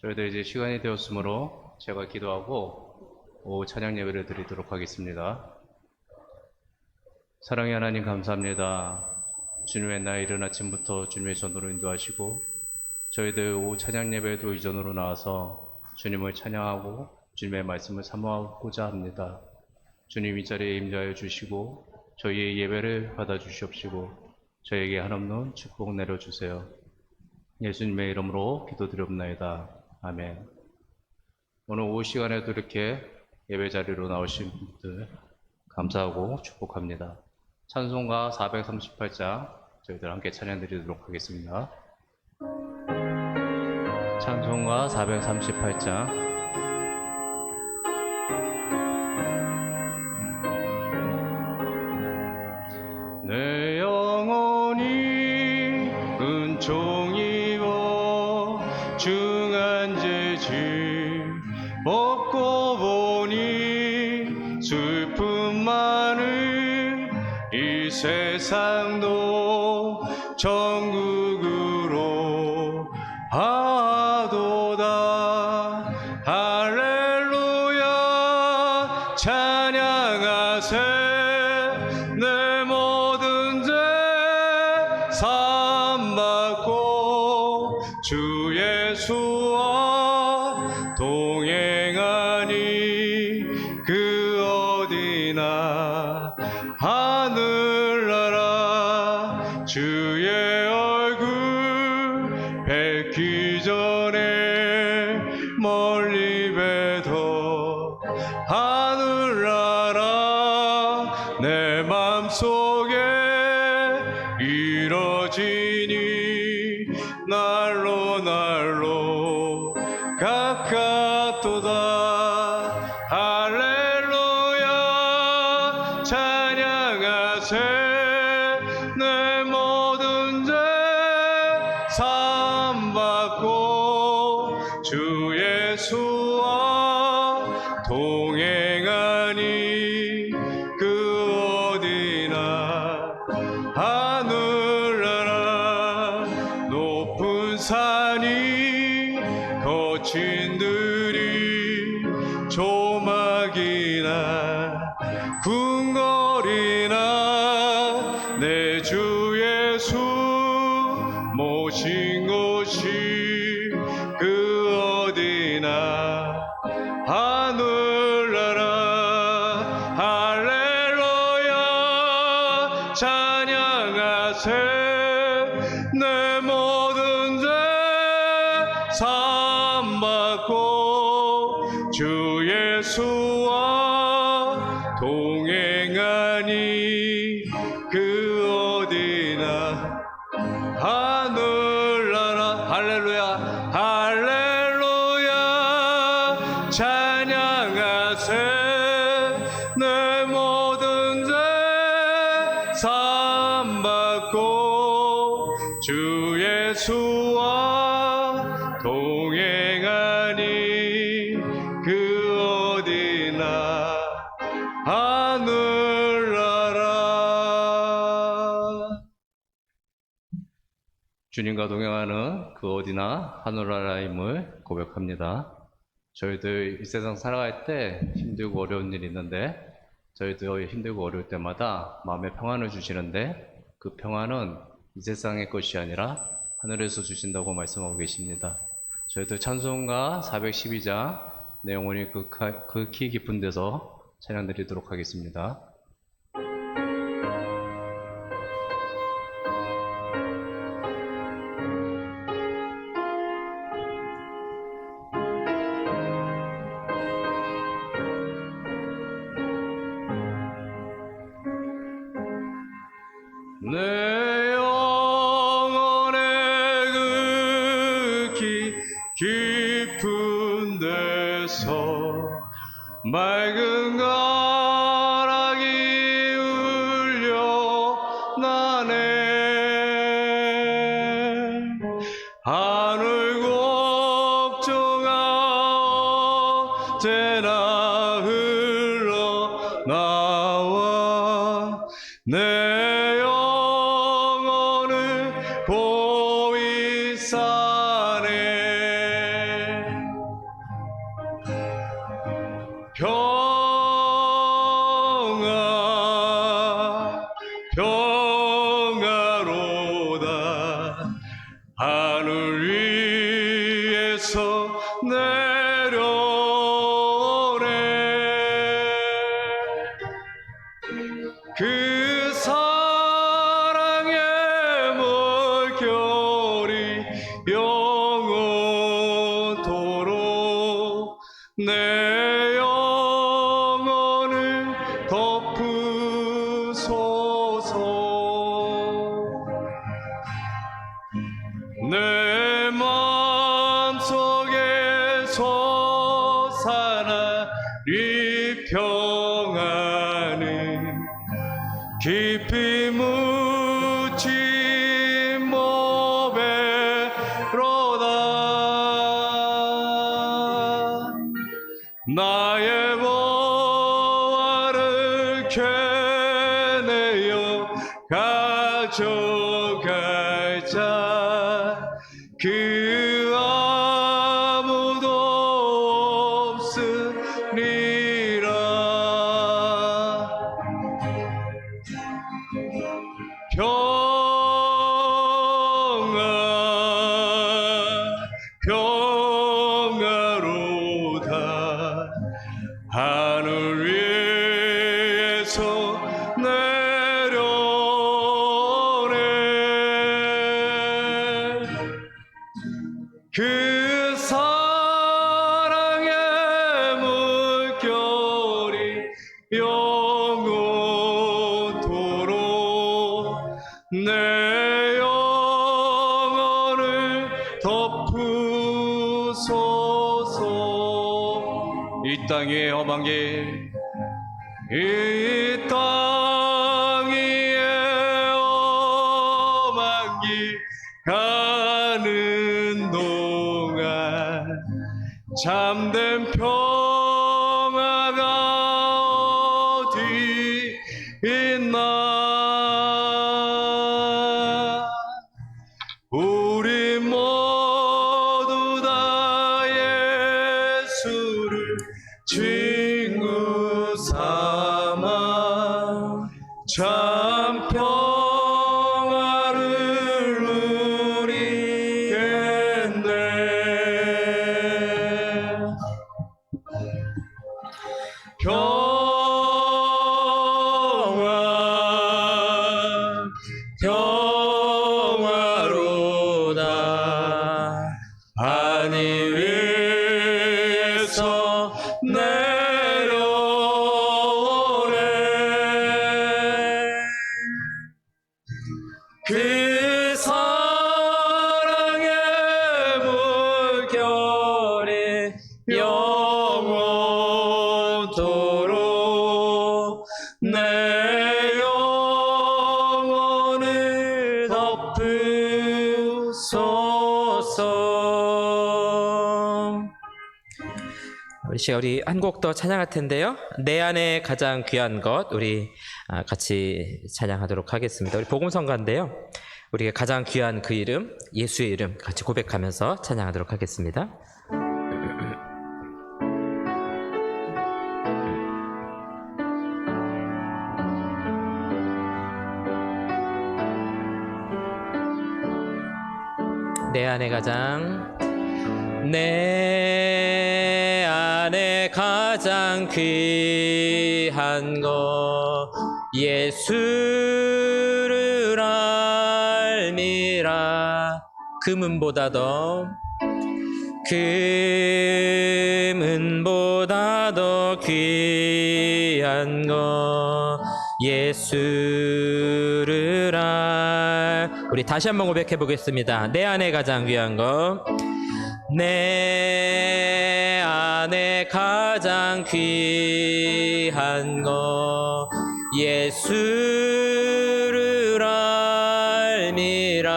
저희들 이제 시간이 되었으므로 제가 기도하고 오후 찬양 예배를 드리도록 하겠습니다. 사랑의 하나님 감사합니다. 주님의 날 이른 아침부터 주님의 전으로 인도하시고 저희들 오후 찬양 예배도 이전으로 나와서 주님을 찬양하고 주님의 말씀을 사모하고자 합니다. 주님 이 자리에 임재하여 주시고 저희의 예배를 받아주시옵시고 저희에게 한없는 축복 내려주세요. 예수님의 이름으로 기도드리옵나이다. 아멘. 오늘 오후 시간에도 이렇게 예배 자리로 나오신 분들 감사하고 축복합니다. 찬송가 438장 저희들 함께 찬양 드리도록 하겠습니다. 찬송가 438장 내 영혼이 은총 입어 중한 죄 짊었고 보니 슬픔 많은 이 세상도 천국으로 하도다. 할렐루야 찬양하세. 내 모든 죄 사함받고 주 예수와 동행하니 그 어디나 하늘나라 주의 얼굴 뵙기 전에 멀리 뵈도 하늘나라 내 맘속에 이뤄지니 날로 날로 가깝도다. 할렐루야 찬양하세. 내 모든 죄 사함받고 주 예수와 동행하니 그 어디나 하늘나라 높은 산이 거친 들이 조막이나 궁궐이나 내 주 예수 모신 곳이 그 어디나 하늘나라. 할렐루야 찬양하세. 내 모든 죄 사함받고 주 예수와 동행하니 그 어디나 하늘나라. 할렐루야 할렐루야 찬양하세. 내 모든 죄 사함받고 주 예수와 동행하니 그 어디나 하늘나라. 주님과 동행하는 그 어디나 하늘나라임을 고백합니다. 저희들 이 세상 살아갈 때 힘들고 어려운 일이 있는데 저희들 힘들고 어려울 때마다 마음의 평안을 주시는데 그 평안은 이 세상의 것이 아니라 하늘에서 주신다고 말씀하고 계십니다. 저희들 찬송가 412장 내 영혼이 극히 깊은 데서 찬양 드리도록 하겠습니다. 내 영혼의 극히 깊은 데서 맑은 가락이 울려 나네. 하늘 걱정아 언제나 흘러나와 내 영혼의 평화로다. 하늘 위에서 내려오네. 그 사랑의 물결이 영원토록 내 영혼을 덮으소서. 내 마음속에 솟아나리 평안은 깊이 묻힌 몸에로다. 나의 보화를 캐내어 가져갈 자 그 아무도 없으리라. 평화로다. 하늘 위에서 내려오네. 그 사랑의 물결이 영원토록 내 영혼을 덮으소서. 이 땅의 험한 길, 이 땅 위에 험한 길 가는 동안 참된 평화가 어디 있나. 우리 모두 다 예수를 친구 삼아 참 평화를 누리겠네. 평화로다. 하늘 위에서 내려오네. 그 사랑의 물결이 영원토록 내 영혼을 덮으소서. 우리 한 곡 더 찬양할 텐데요. 내 안에 가장 귀한 것, 우리 같이 찬양하도록 하겠습니다. 우리 복음성가인데요. 우리가 가장 귀한 그 이름, 예수의 이름 같이 고백하면서 찬양하도록 하겠습니다. 내 안에 가장 귀한 것 예수를 알미라. 금은보다 더 귀한 것 예수를 우리 다시 한번 고백해 보겠습니다. 내 안에 가장 귀한 것, 내 안에 가장 귀한 것 예수를 알미라.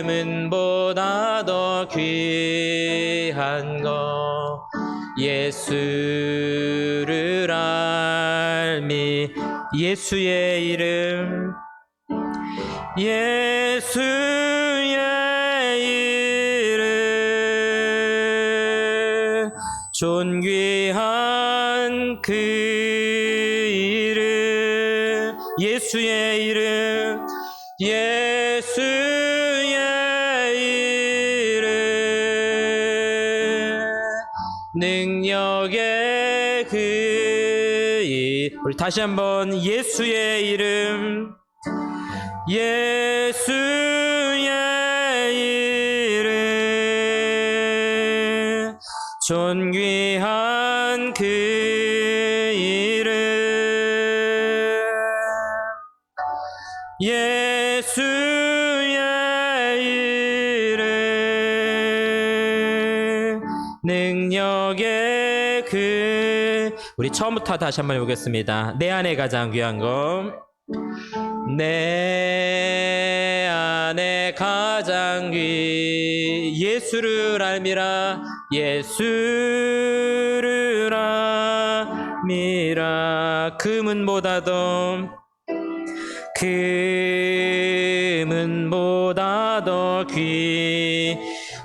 금은보다 더 귀한 것 예수를 알미. 예수의 이름, 예수의 이름, 존귀한 그 이름, 예수의 이름, 예수의 이름, 능력의 그 이름. 우리 다시 한번 예수의 이름, 예수의 이름, 존귀한 그 이름, 예수의 이름, 능력의 그. 우리 처음부터 다시 한번 해보겠습니다. 내 안에 가장 귀한 것, 내 안에 가장 예수를 알미라, 예수를 알미라. 금은보다도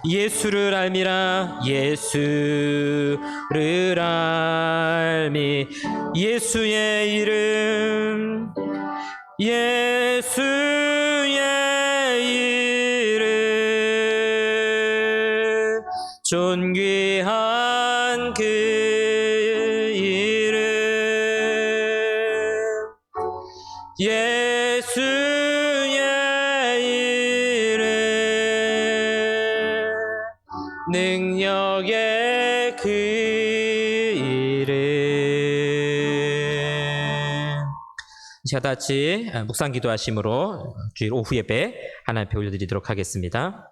예수를 알미라, 예수를 알미. 예수의 이름, 예수의 이름, 존귀한 그 이름, 예수의 이름, 능력의 그 이름. 제가 다 같이 묵상 기도하심으로 주일 오후 예배 하나님 앞에 올려드리도록 하겠습니다.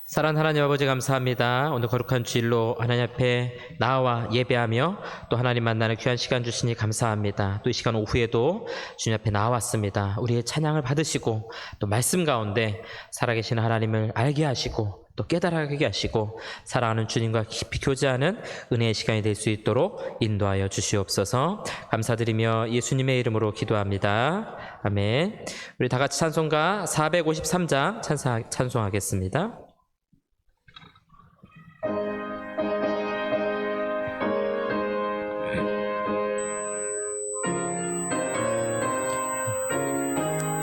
사랑하는 하나님 아버지, 감사합니다. 오늘 거룩한 주일로 하나님 앞에 나와 예배하며 또 하나님 만나는 귀한 시간 주시니 감사합니다. 또 이 시간 오후에도 주님 앞에 나왔습니다. 우리의 찬양을 받으시고 또 말씀 가운데 살아계신 하나님을 알게 하시고 또 깨달아가게 하시고 사랑하는 주님과 깊이 교제하는 은혜의 시간이 될 수 있도록 인도하여 주시옵소서. 감사드리며 예수님의 이름으로 기도합니다. 아멘. 우리 다 같이 찬송가 453장 찬송하겠습니다.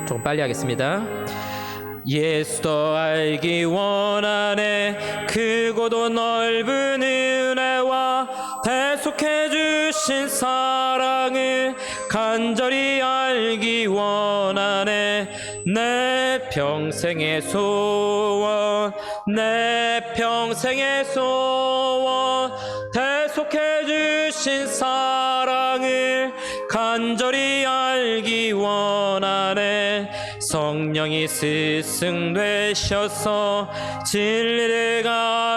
조금 빨리 하겠습니다. 예수 더 알기 원하네, 크고도 넓은 은혜와 대속해 주신 사랑을 간절히 알기 원하네. 내 평생의 소원, 내 평생의 소원, 대속해 주신 사랑을 간절히 알기 원하네. 성령이 스승되셔서 진리를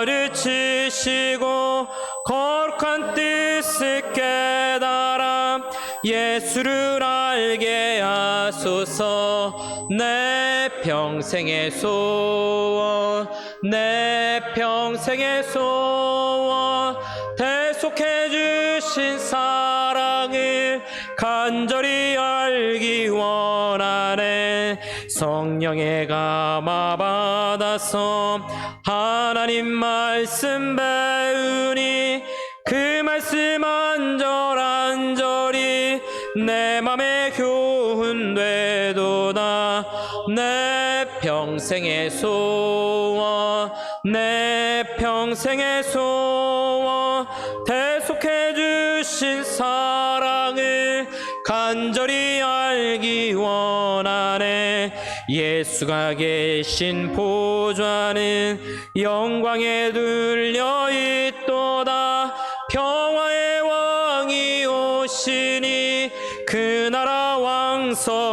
가르치시고 거룩한 뜻을 깨달아 예수를 알게 하소서. 내 평생의 소원, 내 평생의 소원, 대속해 주신 사랑을 간절히 알기 원하네. 성령의 감화 받아서 하나님 말씀 배우니 그 말씀 안절안절이 내 맘에 교훈되도다. 내 평생의 소원, 내 평생의 소원, 대속해 주신 사랑을 간절히 알기 원하네. 예수가 계신 보좌는 영광에 둘려 있도다. 평화의 왕이 오시니 그 나라 왕성하도다.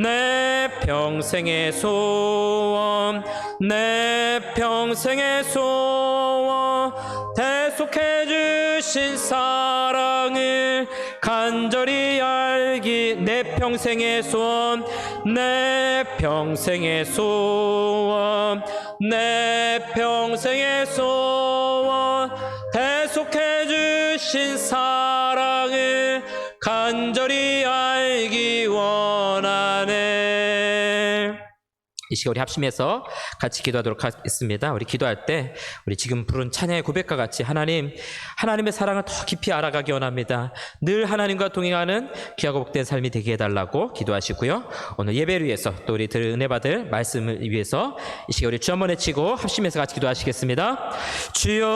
내 평생의 소원, 내 평생의 소원, 대속해 주신 사랑을 간절히 알기. 내 평생의 소원, 내 평생의 소원, 내 평생의 소원, 대속해 주신 사랑을 간절히 알기 원하네. 이 시간 우리 합심해서 같이 기도하도록 하겠습니다. 우리 기도할 때 우리 지금 부른 찬양의 고백과 같이 하나님의 사랑을 더 깊이 알아가기 원합니다. 늘 하나님과 동행하는 귀하고 복된 삶이 되게 해달라고 기도하시고요. 오늘 예배를 위해서 또 우리 은혜 받을 말씀을 위해서 이 시간 우리 주 한번 외치고 합심해서 같이 기도하시겠습니다. 주여,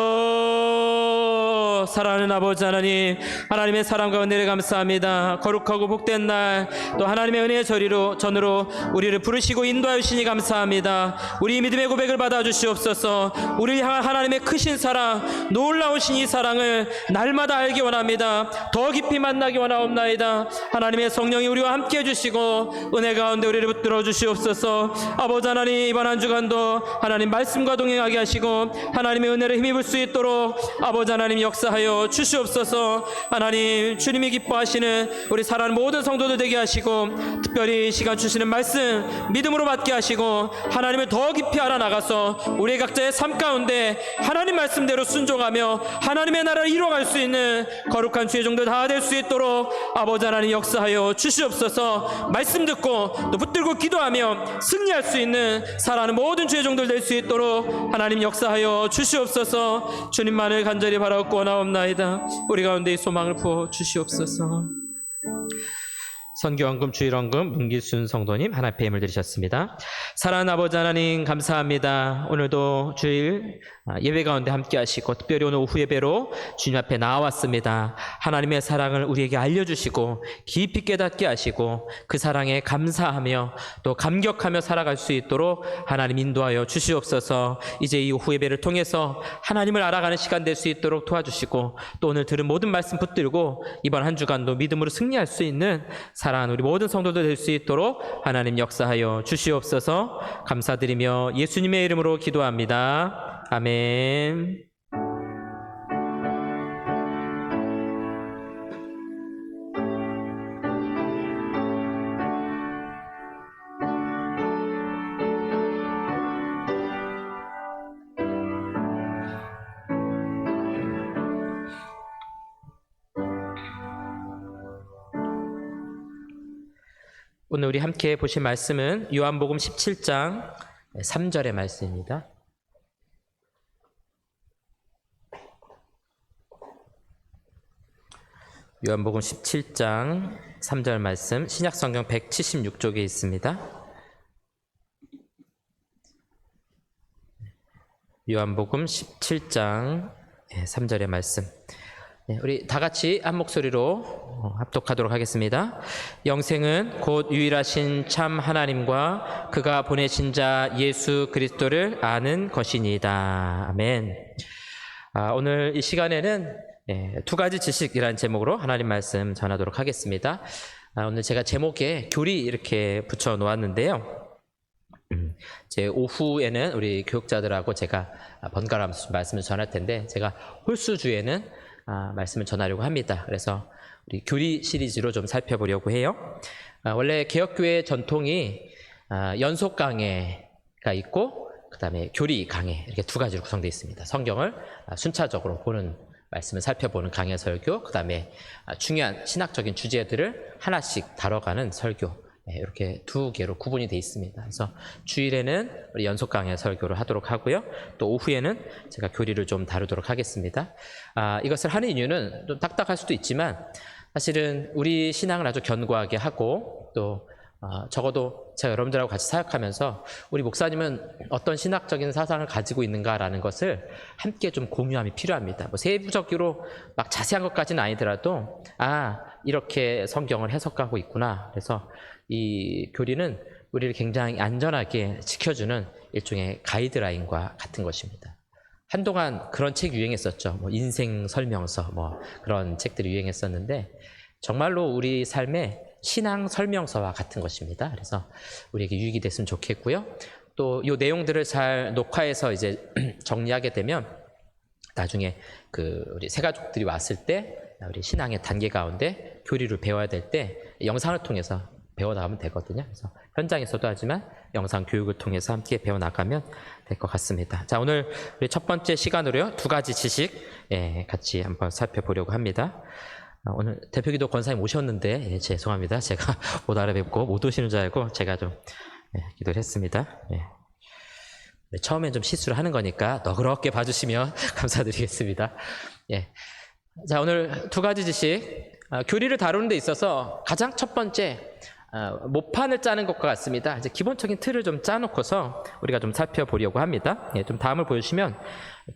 사랑하는 아버지 하나님, 하나님의 사랑과 은혜를 감사합니다. 거룩하고 복된 날, 또 하나님의 은혜의 전으로 우리를 부르시고 인도하여 주시니 감사합니다. 우리 믿음의 고백을 받아 주시옵소서. 우리를 향한 하나님의 크신 사랑, 놀라우신 이 사랑을 날마다 알기 원합니다. 더 깊이 만나기 원하옵나이다. 하나님의 성령이 우리와 함께 해주시고 은혜 가운데 우리를 붙들어 주시옵소서. 아버지 하나님, 이번 한 주간도 하나님 말씀과 동행하게 하시고 하나님의 은혜를 힘입을 수 있도록 아버지 하나님 역사하여 주시옵소서. 하나님, 주님이 기뻐하시는 우리 사랑하는 모든 성도들 되게 하시고, 특별히 이 시간 주시는 말씀 믿음으로 받게 하시고, 하나님을 더 깊이 알아나가서 우리 각자의 삶 가운데 하나님 말씀대로 순종하며 하나님의 나라를 이루어갈 수 있는 거룩한 주의 종들 다 될 수 있도록 아버지 하나님 역사하여 주시옵소서. 말씀 듣고 또 붙들고 기도하며 승리할 수 있는 사랑하는 모든 주의 종들 될 수 있도록 하나님 역사하여 주시옵소서. 주님만을 간절히 바라옵고 원하옵나이다. 우리 가운데 이 소망을 부어 주시옵소서. 선교헌금, 주일헌금 문기순 성도님 하나님께 힘을 드리셨습니다. 사랑하는 아버지 하나님, 감사합니다. 오늘도 주일 예배 가운데 함께 하시고, 특별히 오늘 오후 예배로 주님 앞에 나왔습니다. 하나님의 사랑을 우리에게 알려주시고 깊이 깨닫게 하시고 그 사랑에 감사하며 또 감격하며 살아갈 수 있도록 하나님 인도하여 주시옵소서. 이제 이 오후 예배를 통해서 하나님을 알아가는 시간 될 수 있도록 도와주시고, 또 오늘 들은 모든 말씀 붙들고 이번 한 주간도 믿음으로 승리할 수 있는 사랑하는 우리 모든 성도들 될 수 있도록 하나님 역사하여 주시옵소서. 감사드리며 예수님의 이름으로 기도합니다. 아멘. 오늘 우리 함께 보실 말씀은 요한복음 17장 3절의 말씀입니다. 요한복음 17장 3절 말씀, 신약성경 176쪽에 있습니다. 요한복음 17장 3절의 말씀, 우리 다 같이 한 목소리로 합독하도록 하겠습니다. 영생은 곧 유일하신 참 하나님과 그가 보내신 자 예수 그리스도를 아는 것이니이다. 아멘. 오늘 이 시간에는 두 가지 지식이라는 제목으로 하나님 말씀 전하도록 하겠습니다. 오늘 제가 제목에 교리 이렇게 붙여 놓았는데요. 제 오후에는 우리 교육자들하고 제가 번갈아 말씀을 전할 텐데, 제가 홀수주에는 말씀을 전하려고 합니다. 그래서 우리 교리 시리즈로 좀 살펴보려고 해요. 원래 개혁교회 전통이 연속 강해가 있고, 그 다음에 교리 강해, 이렇게 두 가지로 구성되어 있습니다. 성경을 순차적으로 보는 말씀을 살펴보는 강해 설교, 그 다음에 중요한 신학적인 주제들을 하나씩 다뤄가는 설교, 이렇게 두 개로 구분이 되어 있습니다. 그래서 주일에는 우리 연속 강해 설교를 하도록 하고요, 또 오후에는 제가 교리를 좀 다루도록 하겠습니다. 이것을 하는 이유는 좀 딱딱할 수도 있지만, 사실은 우리 신앙을 아주 견고하게 하고, 또 적어도 제가 여러분들하고 같이 사역하면서 우리 목사님은 어떤 신학적인 사상을 가지고 있는가라는 것을 함께 좀 공유함이 필요합니다. 뭐 세부적으로 막 자세한 것까지는 아니더라도 이렇게 성경을 해석하고 있구나. 그래서 이 교리는 우리를 굉장히 안전하게 지켜주는 일종의 가이드라인과 같은 것입니다. 한동안 그런 책 유행했었죠. 뭐 인생 설명서, 뭐 그런 책들이 유행했었는데, 정말로 우리 삶에 신앙 설명서와 같은 것입니다. 그래서 우리에게 유익이 됐으면 좋겠고요. 또 이 내용들을 잘 녹화해서 이제 정리하게 되면 나중에 우리 새가족들이 왔을 때 우리 신앙의 단계 가운데 교리를 배워야 될 때 영상을 통해서 배워나가면 되거든요. 그래서 현장에서도 하지만 영상 교육을 통해서 함께 배워나가면 될 것 같습니다. 자, 오늘 우리 첫 번째 시간으로요, 2가지 지식 같이 한번 살펴보려고 합니다. 오늘 대표기도 권사님 오셨는데 죄송합니다. 제가 못 알아뵙고 못 오시는 줄 알고 제가 좀 기도를 했습니다. 처음엔 좀 실수를 하는 거니까 너그럽게 봐주시면 감사드리겠습니다. 자, 오늘 2가지 지식, 교리를 다루는 데 있어서 가장 첫 번째 모판을 짜는 것과 같습니다. 이제 기본적인 틀을 좀 짜놓고서 우리가 좀 살펴보려고 합니다. 좀 다음을 보시면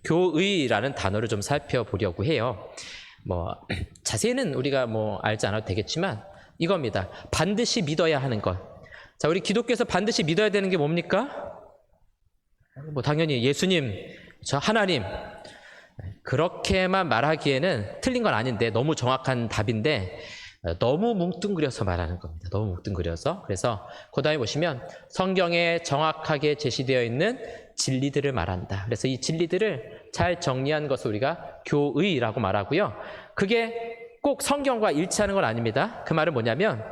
교의라는 단어를 좀 살펴보려고 해요. 자세히는 우리가 알지 않아도 되겠지만 이겁니다. 반드시 믿어야 하는 것. 자, 우리 기독교에서 반드시 믿어야 되는 게 뭡니까? 당연히 예수님, 저 하나님. 그렇게만 말하기에는 틀린 건 아닌데 너무 정확한 답인데 너무 뭉뚱그려서 말하는 겁니다. 너무 뭉뚱그려서. 그래서 그 다음에 보시면 성경에 정확하게 제시되어 있는 진리들을 말한다. 그래서 이 진리들을 잘 정리한 것을 우리가 교의라고 말하고요. 그게 꼭 성경과 일치하는 건 아닙니다. 그 말은 뭐냐면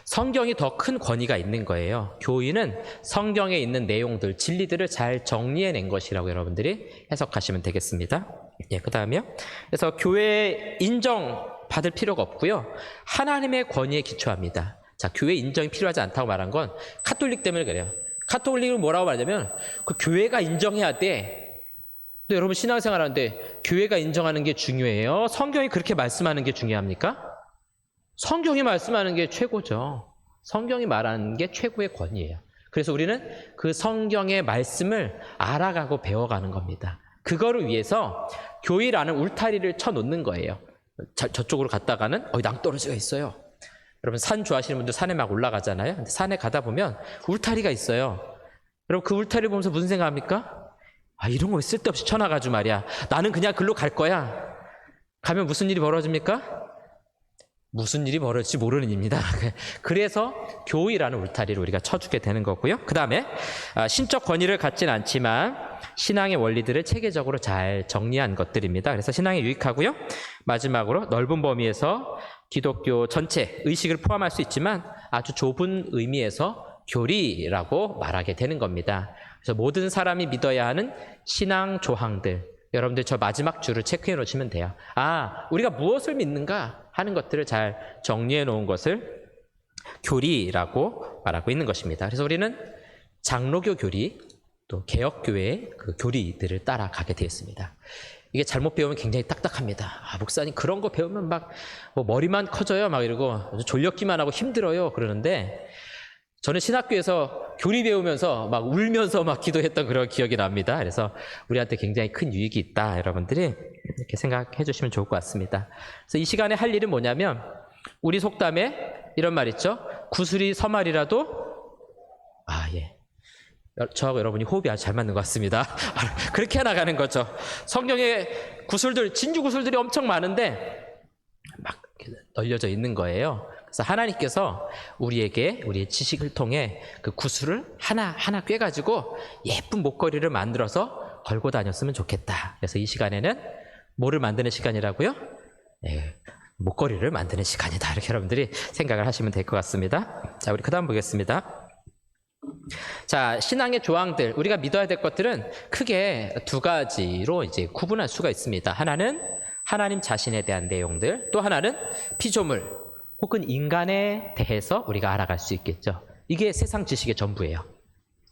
성경이 더 큰 권위가 있는 거예요. 교의는 성경에 있는 내용들, 진리들을 잘 정리해낸 것이라고 여러분들이 해석하시면 되겠습니다. 그 다음에요. 그래서 교회 인정 받을 필요가 없고요. 하나님의 권위에 기초합니다. 자, 교회 인정이 필요하지 않다고 말한 건 카톨릭 때문에 그래요. 카톨릭은 뭐라고 말하냐면 그 교회가 인정해야 돼. 근데 여러분 신앙생활 하는데 교회가 인정하는 게 중요해요? 성경이 그렇게 말씀하는 게 중요합니까? 성경이 말씀하는 게 최고죠. 성경이 말하는 게 최고의 권위예요. 그래서 우리는 그 성경의 말씀을 알아가고 배워가는 겁니다. 그거를 위해서 교회라는 울타리를 쳐놓는 거예요. 저쪽으로 갔다가는 낭떠러지가 있어요. 여러분 산 좋아하시는 분들 산에 막 올라가잖아요. 근데 산에 가다 보면 울타리가 있어요. 여러분 그 울타리를 보면서 무슨 생각합니까? 이런 거 쓸데없이 쳐놔가지고 말이야. 나는 그냥 글로 갈 거야. 가면 무슨 일이 벌어집니까? 무슨 일이 벌어질지 모르는 일입니다. 그래서 교의라는 울타리를 우리가 쳐주게 되는 거고요. 그 다음에 신적 권위를 갖진 않지만 신앙의 원리들을 체계적으로 잘 정리한 것들입니다. 그래서 신앙에 유익하고요. 마지막으로 넓은 범위에서 기독교 전체 의식을 포함할 수 있지만 아주 좁은 의미에서 교리라고 말하게 되는 겁니다. 그래서 모든 사람이 믿어야 하는 신앙 조항들, 여러분들 저 마지막 줄을 체크해 놓으시면 돼요. 우리가 무엇을 믿는가 하는 것들을 잘 정리해 놓은 것을 교리라고 말하고 있는 것입니다. 그래서 우리는 장로교 교리, 또 개혁교회의 그 교리들을 따라가게 되었습니다. 이게 잘못 배우면 굉장히 딱딱합니다. 목사님 그런 거 배우면 막 머리만 커져요 막 이러고 졸렸기만 하고 힘들어요 그러는데, 저는 신학교에서 교리 배우면서 막 울면서 막 기도했던 그런 기억이 납니다. 그래서 우리한테 굉장히 큰 유익이 있다. 여러분들이 이렇게 생각해 주시면 좋을 것 같습니다. 그래서 이 시간에 할 일은 뭐냐면 우리 속담에 이런 말 있죠. 구슬이 서말이라도 저하고 여러분이 호흡이 아주 잘 맞는 것 같습니다. 그렇게 나가는 거죠. 성경에 구슬들, 진주 구슬들이 엄청 많은데 막 널려져 있는 거예요. 그래서 하나님께서 우리에게 우리의 지식을 통해 그 구슬을 하나하나 꿰가지고 예쁜 목걸이를 만들어서 걸고 다녔으면 좋겠다. 그래서 이 시간에는 뭐를 만드는 시간이라고요? 목걸이를 만드는 시간이다. 이렇게 여러분들이 생각을 하시면 될 것 같습니다. 자, 우리 그 다음 보겠습니다. 자, 신앙의 조항들, 우리가 믿어야 될 것들은 크게 2가지로 이제 구분할 수가 있습니다. 하나는 하나님 자신에 대한 내용들, 또 하나는 피조물 혹은 인간에 대해서 우리가 알아갈 수 있겠죠. 이게 세상 지식의 전부예요.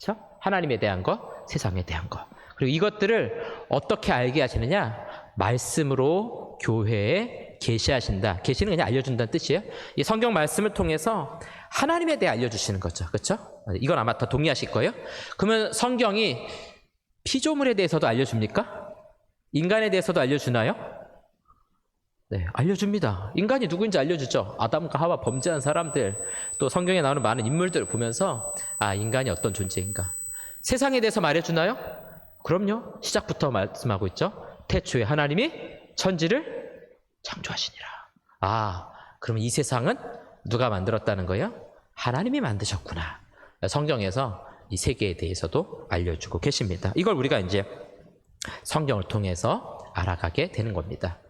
그렇죠? 하나님에 대한 것, 세상에 대한 것. 그리고 이것들을 어떻게 알게 하시느냐? 말씀으로 교회에 계시하신다. 계시는 그냥 알려준다는 뜻이에요. 이 성경 말씀을 통해서 하나님에 대해 알려주시는 거죠. 그렇죠? 이건 아마 다 동의하실 거예요. 그러면 성경이 피조물에 대해서도 알려줍니까? 인간에 대해서도 알려주나요? 네, 알려줍니다. 인간이 누구인지 알려주죠. 아담과 하와 범죄한 사람들, 또 성경에 나오는 많은 인물들을 보면서 인간이 어떤 존재인가. 세상에 대해서 말해주나요? 그럼요. 시작부터 말씀하고 있죠. 태초에 하나님이 천지를 창조하시니라. 그럼 이 세상은 누가 만들었다는 거예요? 하나님이 만드셨구나. 성경에서 이 세계에 대해서도 알려주고 계십니다. 이걸 우리가 이제 성경을 통해서 알아가게 되는 겁니다.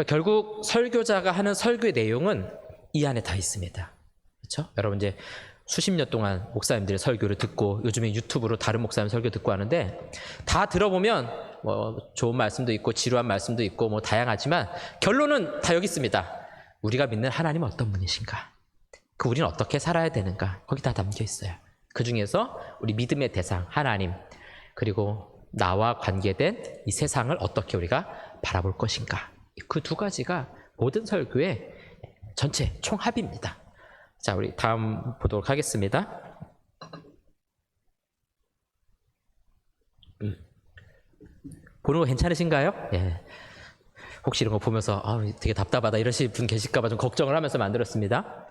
결국 설교자가 하는 설교의 내용은 이 안에 다 있습니다. 그렇죠? 여러분 이제 수십 년 동안 목사님들의 설교를 듣고 요즘에 유튜브로 다른 목사님 설교 듣고 하는데 다 들어보면 뭐 좋은 말씀도 있고 지루한 말씀도 있고 뭐 다양하지만 결론은 다 여기 있습니다. 우리가 믿는 하나님은 어떤 분이신가? 그 우리는 어떻게 살아야 되는가? 거기 다 담겨 있어요. 그 중에서 우리 믿음의 대상 하나님 그리고 나와 관계된 이 세상을 어떻게 우리가 바라볼 것인가? 그 두 가지가 모든 설교의 전체 총합입니다. 자, 우리 다음 보도록 하겠습니다. 보는 거 괜찮으신가요? 예. 혹시 이런 거 보면서 되게 답답하다 이러실 분 계실까 봐 좀 걱정을 하면서 만들었습니다.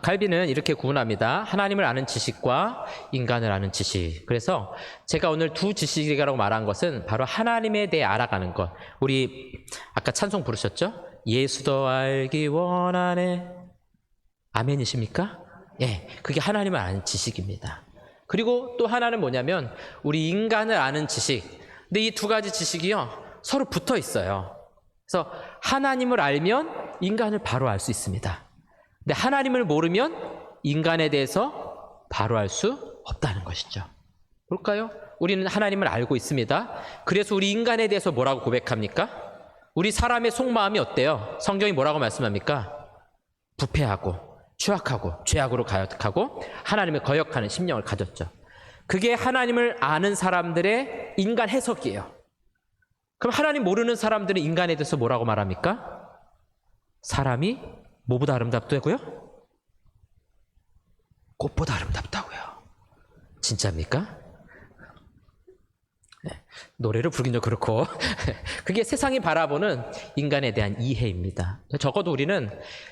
칼빈은 이렇게 구분합니다. 하나님을 아는 지식과 인간을 아는 지식. 그래서 제가 오늘 두 지식이라고 말한 것은 바로 하나님에 대해 알아가는 것. 우리 아까 찬송 부르셨죠? 예수도 알기 원하네. 아멘이십니까? 예, 그게 하나님을 아는 지식입니다. 그리고 또 하나는 뭐냐면 우리 인간을 아는 지식. 근데 이 두 가지 지식이요 서로 붙어 있어요. 그래서 하나님을 알면 인간을 바로 알 수 있습니다. 근데 하나님을 모르면 인간에 대해서 바로 알 수 없다는 것이죠. 볼까요? 우리는 하나님을 알고 있습니다. 그래서 우리 인간에 대해서 뭐라고 고백합니까? 우리 사람의 속마음이 어때요? 성경이 뭐라고 말씀합니까? 부패하고 추악하고 죄악으로 가득하고 하나님을 거역하는 심령을 가졌죠. 그게 하나님을 아는 사람들의 인간 해석이에요. 그럼 하나님 모르는 사람들은 인간에 대해서 뭐라고 말합니까? 사람이 뭐보다 아름답다고요? 꽃보다 아름답다고요. 진짜입니까? 네, 노래를 부르긴 좀 그렇고 그게 세상이 바라보는 인간에 대한 이해입니다. 적어도 우리는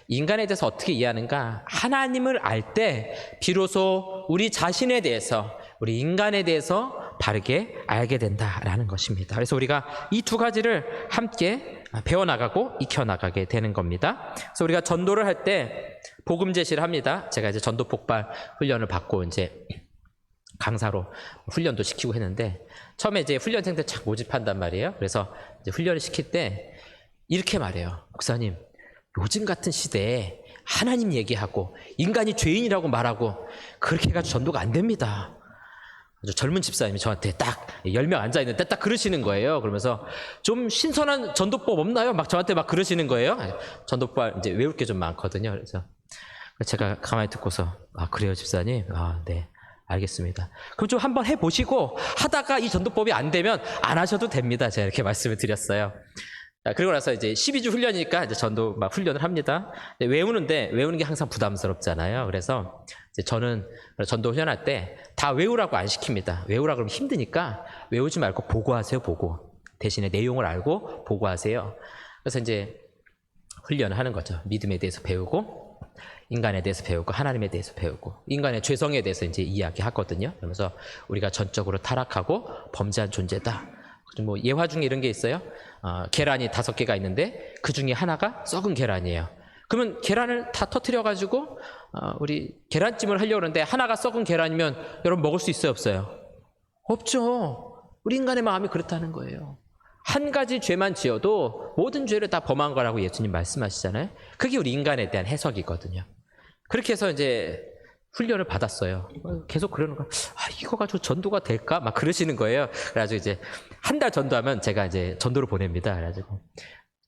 인간에 대해서 어떻게 이해하는가? 하나님을 알 때 비로소 우리 자신에 대해서 우리 인간에 대해서 바르게 알게 된다라는 것입니다. 그래서 우리가 이 두 가지를 함께 배워나가고 익혀나가게 되는 겁니다. 그래서 우리가 전도를 할 때 복음 제시를 합니다. 제가 이제 전도 폭발 훈련을 받고 이제 강사로 훈련도 시키고 했는데 처음에 이제 훈련생들 착 모집한단 말이에요. 그래서 이제 훈련을 시킬 때 이렇게 말해요. 목사님, 요즘 같은 시대에 하나님 얘기하고 인간이 죄인이라고 말하고 그렇게 해가지고 전도가 안 됩니다. 아주 젊은 집사님이 저한테 딱 10명 앉아있는데 딱 그러시는 거예요. 그러면서 좀 신선한 전도법 없나요? 막 저한테 막 그러시는 거예요. 전도법 이제 외울 게 좀 많거든요. 그래서 제가 가만히 듣고서 그래요 집사님? 네 알겠습니다. 그럼 좀 한번 해보시고 하다가 이 전도법이 안 되면 안 하셔도 됩니다. 제가 이렇게 말씀을 드렸어요. 그리고 나서 이제 12주 훈련이니까 이제 전도 막 훈련을 합니다. 외우는 게 항상 부담스럽잖아요. 그래서 이제 저는 전도 훈련할 때 다 외우라고 안 시킵니다. 외우라 그러면 힘드니까 외우지 말고 보고하세요, 보고. 대신에 내용을 알고 보고하세요. 그래서 이제 훈련을 하는 거죠. 믿음에 대해서 배우고, 인간에 대해서 배우고, 하나님에 대해서 배우고, 인간의 죄성에 대해서 이제 이야기하거든요. 그러면서 우리가 전적으로 타락하고 범죄한 존재다. 뭐 예화 중에 이런 게 있어요. 계란이 5개가 있는데 그 중에 하나가 썩은 계란이에요. 그러면 계란을 다 터뜨려가지고 우리 계란찜을 하려고 하는데 하나가 썩은 계란이면 여러분 먹을 수 있어요, 없어요? 없죠. 우리 인간의 마음이 그렇다는 거예요. 한 가지 죄만 지어도 모든 죄를 다 범한 거라고 예수님 말씀하시잖아요. 그게 우리 인간에 대한 해석이거든요. 그렇게 해서 이제 훈련을 받았어요. 계속 그러는 거야. 이거 가지고 전도가 될까? 막 그러시는 거예요. 그래가지고 이제 한 달 전도하면 제가 이제 전도를 보냅니다. 그래가지고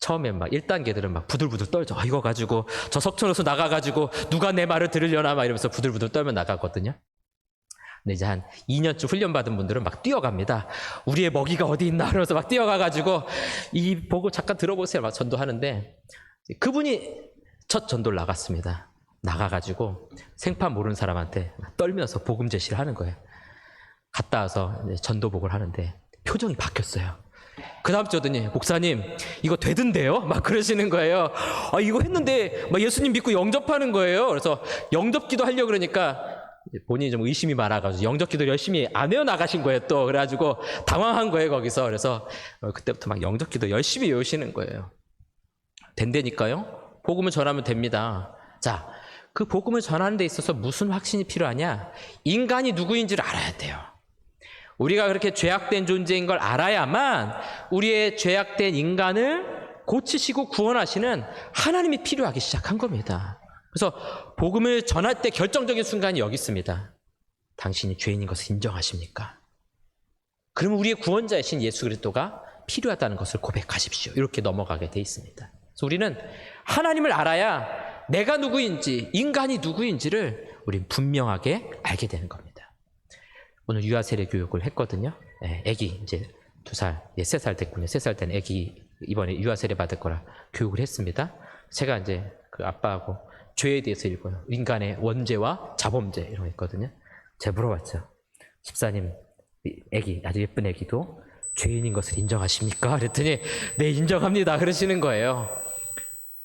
처음에 막 1단계들은 막 부들부들 떨죠. 이거 가지고 저 석촌호수 나가가지고 누가 내 말을 들으려나 막 이러면서 부들부들 떨며 나가거든요. 근데 이제 한 2년쯤 훈련받은 분들은 막 뛰어갑니다. 우리의 먹이가 어디 있나 그러면서 막 뛰어가가지고 이 보고 잠깐 들어보세요. 막 전도하는데 그분이 첫 전도를 나갔습니다. 나가가지고 생판 모르는 사람한테 떨면서 복음 제시를 하는 거예요. 갔다 와서 전도복을 하는데 표정이 바뀌었어요. 그 다음 주 오더니 목사님 이거 되던데요? 막 그러시는 거예요. 이거 했는데 막 예수님 믿고 영접하는 거예요. 그래서 영접기도 하려고 그러니까 본인이 좀 의심이 많아가지고 영접기도 열심히 안 해요 나가신 거예요 또. 그래가지고 당황한 거예요 거기서. 그래서 그때부터 막 영접기도 열심히 외우시는 거예요. 된다니까요. 복음을 전하면 됩니다. 자, 그 복음을 전하는 데 있어서 무슨 확신이 필요하냐? 인간이 누구인지를 알아야 돼요. 우리가 그렇게 죄악된 존재인 걸 알아야만 우리의 죄악된 인간을 고치시고 구원하시는 하나님이 필요하기 시작한 겁니다. 그래서 복음을 전할 때 결정적인 순간이 여기 있습니다. 당신이 죄인인 것을 인정하십니까? 그러면 우리의 구원자이신 예수 그리스도가 필요하다는 것을 고백하십시오. 이렇게 넘어가게 돼 있습니다. 그래서 우리는 하나님을 알아야 내가 누구인지, 인간이 누구인지를 우린 분명하게 알게 되는 겁니다. 오늘 유아 세례 교육을 했거든요. 아기 이제 2살, 3살 됐군요. 3살 된 아기 이번에 유아 세례 받을 거라 교육을 했습니다. 제가 이제 그 아빠하고 죄에 대해서 읽어요. 인간의 원죄와 자범죄 이런 거 있거든요. 제가 물어봤죠. 집사님, 아기, 아주 예쁜 아기도 죄인인 것을 인정하십니까? 그랬더니 네, 인정합니다. 그러시는 거예요.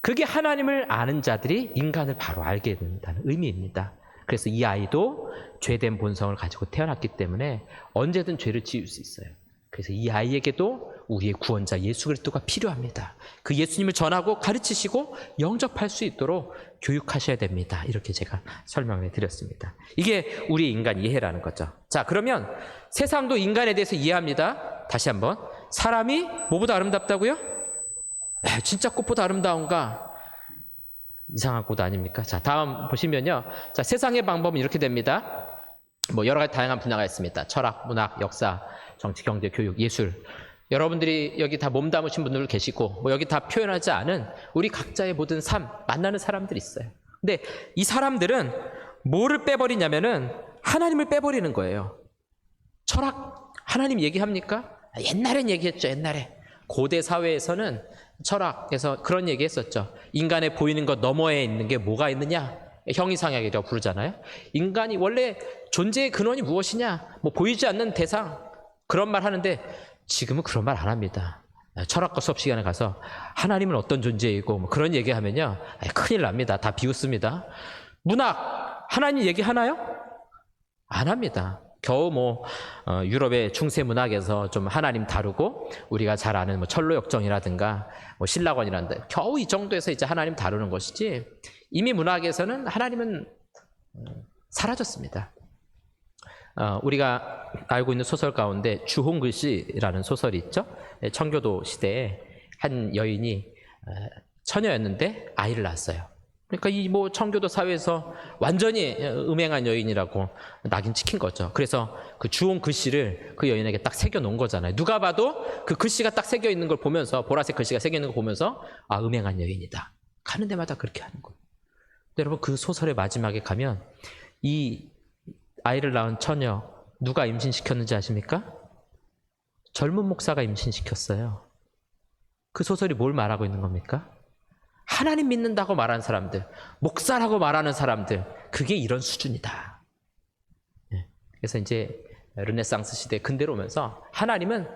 그게 하나님을 아는 자들이 인간을 바로 알게 된다는 의미입니다. 그래서 이 아이도 죄된 본성을 가지고 태어났기 때문에 언제든 죄를 지을 수 있어요. 그래서 이 아이에게도 우리의 구원자 예수 그리스도가 필요합니다. 그 예수님을 전하고 가르치시고 영접할 수 있도록 교육하셔야 됩니다. 이렇게 제가 설명해 드렸습니다. 이게 우리 인간 이해라는 거죠. 자, 그러면 세상도 인간에 대해서 이해합니다. 다시 한번. 사람이 뭐보다 아름답다고요? 진짜 꽃보다 아름다운가? 이상한 꽃 아닙니까? 자, 다음 보시면요. 자, 세상의 방법은 이렇게 됩니다. 뭐 여러 가지 다양한 분야가 있습니다. 철학, 문학, 역사, 정치, 경제, 교육, 예술. 여러분들이 여기 다 몸담으신 분들 계시고 뭐 여기 다 표현하지 않은 우리 각자의 모든 삶, 만나는 사람들이 있어요. 근데 이 사람들은 뭐를 빼버리냐면은 하나님을 빼버리는 거예요. 철학, 하나님 얘기합니까? 옛날엔 얘기했죠. 옛날에. 고대 사회에서는 철학에서 그런 얘기 했었죠. 인간의 보이는 것 너머에 있는 게 뭐가 있느냐? 형이상학이라고 부르잖아요. 인간이 원래 존재의 근원이 무엇이냐? 뭐 보이지 않는 대상, 그런 말 하는데 지금은 그런 말 안 합니다. 철학과 수업 시간에 가서 하나님은 어떤 존재이고 뭐 그런 얘기하면요, 큰일 납니다. 다 비웃습니다. 문학, 하나님 얘기하나요? 안 합니다. 겨우 뭐 유럽의 중세 문학에서 좀 하나님 다루고 우리가 잘 아는 뭐 철로역정이라든가 뭐 신라권이라든가 겨우 이 정도에서 이제 하나님 다루는 것이지, 이미 문학에서는 하나님은 사라졌습니다. 우리가 알고 있는 소설 가운데 주홍글씨라는 소설이 있죠. 청교도 시대에 한 여인이 처녀였는데 아이를 낳았어요. 그러니까 이 뭐 청교도 사회에서 완전히 음행한 여인이라고 낙인 찍힌 거죠. 그래서 그 주홍 글씨를 그 여인에게 딱 새겨 놓은 거잖아요. 누가 봐도 그 글씨가 딱 새겨 있는 걸 보면서, 보라색 글씨가 새겨 있는 걸 보면서 아, 음행한 여인이다. 가는 데마다 그렇게 하는 거예요. 여러분, 그 소설의 마지막에 가면 이 아이를 낳은 처녀 누가 임신시켰는지 아십니까? 젊은 목사가 임신시켰어요. 그 소설이 뭘 말하고 있는 겁니까? 하나님 믿는다고 말하는 사람들, 목사라고 말하는 사람들, 그게 이런 수준이다. 그래서 이제 르네상스 시대 근대로 오면서 하나님은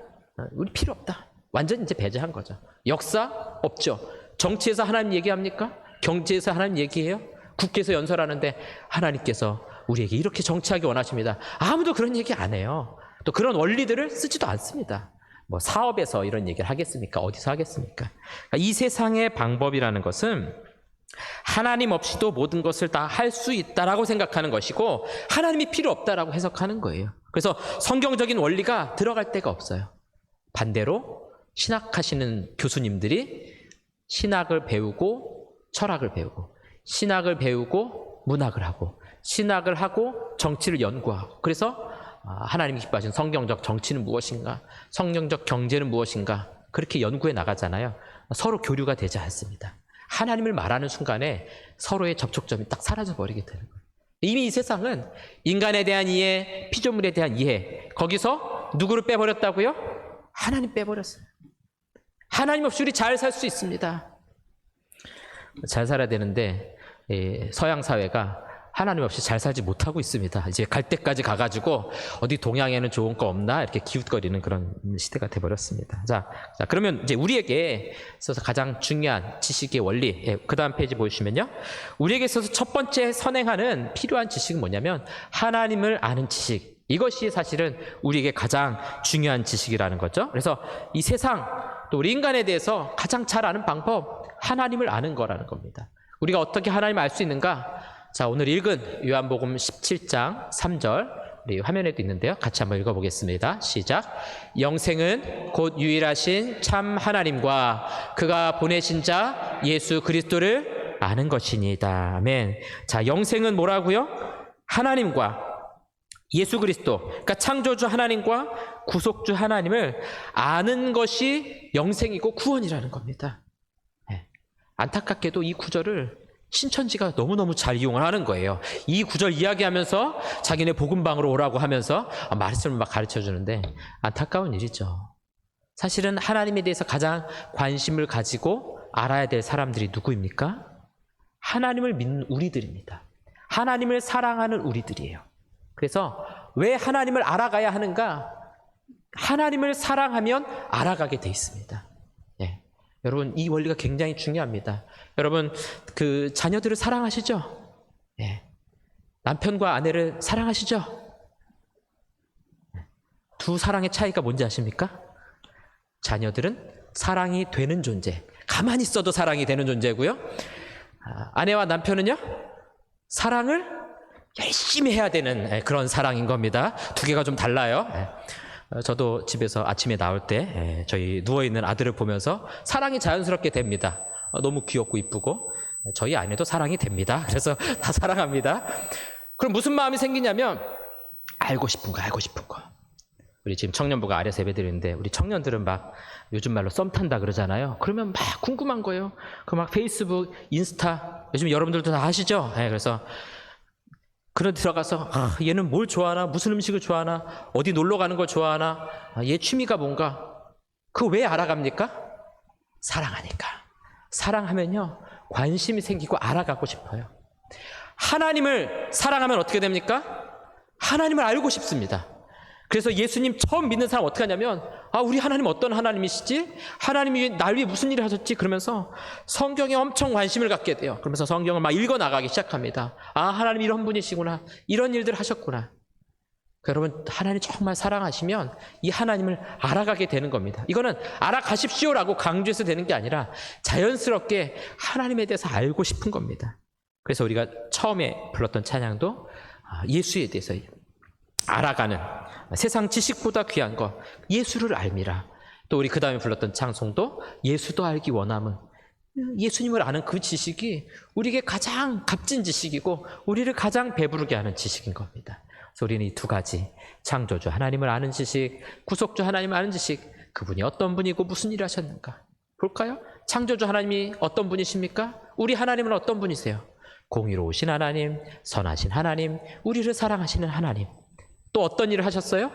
우리 필요 없다. 완전히 이제 배제한 거죠. 역사 없죠. 정치에서 하나님 얘기합니까? 경제에서 하나님 얘기해요? 국회에서 연설하는데 하나님께서 우리에게 이렇게 정치하기 원하십니다. 아무도 그런 얘기 안 해요. 또 그런 원리들을 쓰지도 않습니다. 뭐 사업에서 이런 얘기를 하겠습니까? 어디서 하겠습니까? 그러니까 이 세상의 방법이라는 것은 하나님 없이도 모든 것을 다 할 수 있다라고 생각하는 것이고 하나님이 필요 없다라고 해석하는 거예요. 그래서 성경적인 원리가 들어갈 데가 없어요. 반대로 신학하시는 교수님들이 신학을 배우고 철학을 배우고 신학을 배우고 문학을 하고 신학을 하고 정치를 연구하고, 그래서 하나님이 기뻐하시는 성경적 정치는 무엇인가, 성경적 경제는 무엇인가, 그렇게 연구해 나가잖아요. 서로 교류가 되지 않습니다. 하나님을 말하는 순간에 서로의 접촉점이 딱 사라져버리게 되는 거예요. 이미 이 세상은 인간에 대한 이해, 피조물에 대한 이해, 거기서 누구를 빼버렸다고요? 하나님 빼버렸어요. 하나님 없이 우리 잘 살 수 있습니다. 잘 살아야 되는데 서양 사회가 하나님 없이 잘 살지 못하고 있습니다. 이제 갈 때까지 가가지고 어디 동양에는 좋은 거 없나 이렇게 기웃거리는 그런 시대가 돼버렸습니다. 자, 그러면 이제 우리에게 있어서 가장 중요한 지식의 원리, 그 다음 페이지 보시면요, 우리에게 있어서 첫 번째 선행하는 필요한 지식은 뭐냐면 하나님을 아는 지식. 이것이 사실은 우리에게 가장 중요한 지식이라는 거죠. 그래서 이 세상 또 우리 인간에 대해서 가장 잘 아는 방법, 하나님을 아는 거라는 겁니다. 우리가 어떻게 하나님을 알 수 있는가? 자, 오늘 읽은 요한복음 17장 3절 우리 화면에도 있는데요. 같이 한번 읽어보겠습니다. 시작. 영생은 곧 유일하신 참 하나님과 그가 보내신 자 예수 그리스도를 아는 것이니이다. 아멘. 자, 영생은 뭐라고요? 하나님과 예수 그리스도, 그러니까 창조주 하나님과 구속주 하나님을 아는 것이 영생이고 구원이라는 겁니다. 네. 안타깝게도 이 구절을 신천지가 너무너무 잘 이용을 하는 거예요. 이 구절 이야기하면서 자기네 복음방으로 오라고 하면서 말씀을 막 가르쳐 주는데 안타까운 일이죠. 사실은 하나님에 대해서 가장 관심을 가지고 알아야 될 사람들이 누구입니까? 하나님을 믿는 우리들입니다. 하나님을 사랑하는 우리들이에요. 그래서 왜 하나님을 알아가야 하는가? 하나님을 사랑하면 알아가게 돼 있습니다. 예. 여러분, 이 원리가 굉장히 중요합니다. 여러분, 그 자녀들을 사랑하시죠? 예. 남편과 아내를 사랑하시죠? 두 사랑의 차이가 뭔지 아십니까? 자녀들은 사랑이 되는 존재, 가만히 있어도 사랑이 되는 존재고요. 아내와 남편은요, 사랑을 열심히 해야 되는 그런 사랑인 겁니다. 두 개가 좀 달라요. 저도 집에서 아침에 나올 때 저희 누워있는 아들을 보면서 사랑이 자연스럽게 됩니다. 너무 귀엽고 이쁘고 저희 아내도 사랑이 됩니다. 그래서 다 사랑합니다. 그럼 무슨 마음이 생기냐면 알고 싶은 거. 우리 지금 청년부가 아래서 예배드리는데 우리 청년들은 막 요즘 말로 썸 탄다 그러잖아요. 그러면 막 궁금한 거예요. 그 막 페이스북, 인스타 요즘 여러분들도 다 하시죠? 그래서 그런 들어가서 얘는 뭘 좋아하나, 무슨 음식을 좋아하나, 어디 놀러 가는 걸 좋아하나, 얘 취미가 뭔가. 그거 왜 알아갑니까? 사랑하니까. 사랑하면요 관심이 생기고 알아가고 싶어요. 하나님을 사랑하면 어떻게 됩니까? 하나님을 알고 싶습니다. 그래서 예수님 처음 믿는 사람 어떻게 하냐면 우리 하나님 어떤 하나님이시지? 하나님이 날 위해 무슨 일을 하셨지? 그러면서 성경에 엄청 관심을 갖게 돼요. 그러면서 성경을 막 읽어나가기 시작합니다. 하나님 이런 분이시구나, 이런 일들 하셨구나. 여러분, 하나님 정말 사랑하시면 이 하나님을 알아가게 되는 겁니다. 이거는 알아가십시오라고 강조해서 되는 게 아니라 자연스럽게 하나님에 대해서 알고 싶은 겁니다. 그래서 우리가 처음에 불렀던 찬양도 예수에 대해서 알아가는, 세상 지식보다 귀한 것 예수를 알미라. 또 우리 그 다음에 불렀던 찬송도 예수도 알기 원함은, 예수님을 아는 그 지식이 우리에게 가장 값진 지식이고 우리를 가장 배부르게 하는 지식인 겁니다. 그래서 우리는 이 두 가지, 창조주 하나님을 아는 지식, 구속주 하나님을 아는 지식, 그분이 어떤 분이고 무슨 일을 하셨는가 볼까요? 창조주 하나님이 어떤 분이십니까? 우리 하나님은 어떤 분이세요? 공의로우신 하나님, 선하신 하나님, 우리를 사랑하시는 하나님. 또 어떤 일을 하셨어요?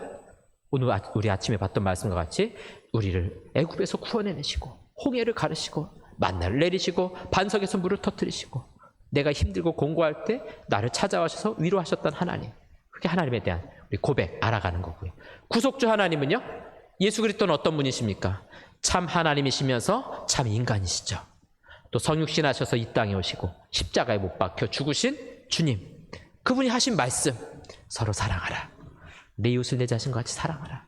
오늘 우리 아침에 봤던 말씀과 같이 우리를 애굽에서 구원해내시고 홍해를 가르시고 만나를 내리시고 반석에서 물을 터뜨리시고 내가 힘들고 공고할 때 나를 찾아와셔서 위로하셨던 하나님. 그게 하나님에 대한 우리 고백, 알아가는 거고요. 구속주 하나님은요, 예수 그리스도는 어떤 분이십니까? 참 하나님이시면서 참 인간이시죠. 또 성육신 하셔서 이 땅에 오시고 십자가에 못 박혀 죽으신 주님, 그분이 하신 말씀, 서로 사랑하라, 내 이웃을 내 자신과 같이 사랑하라.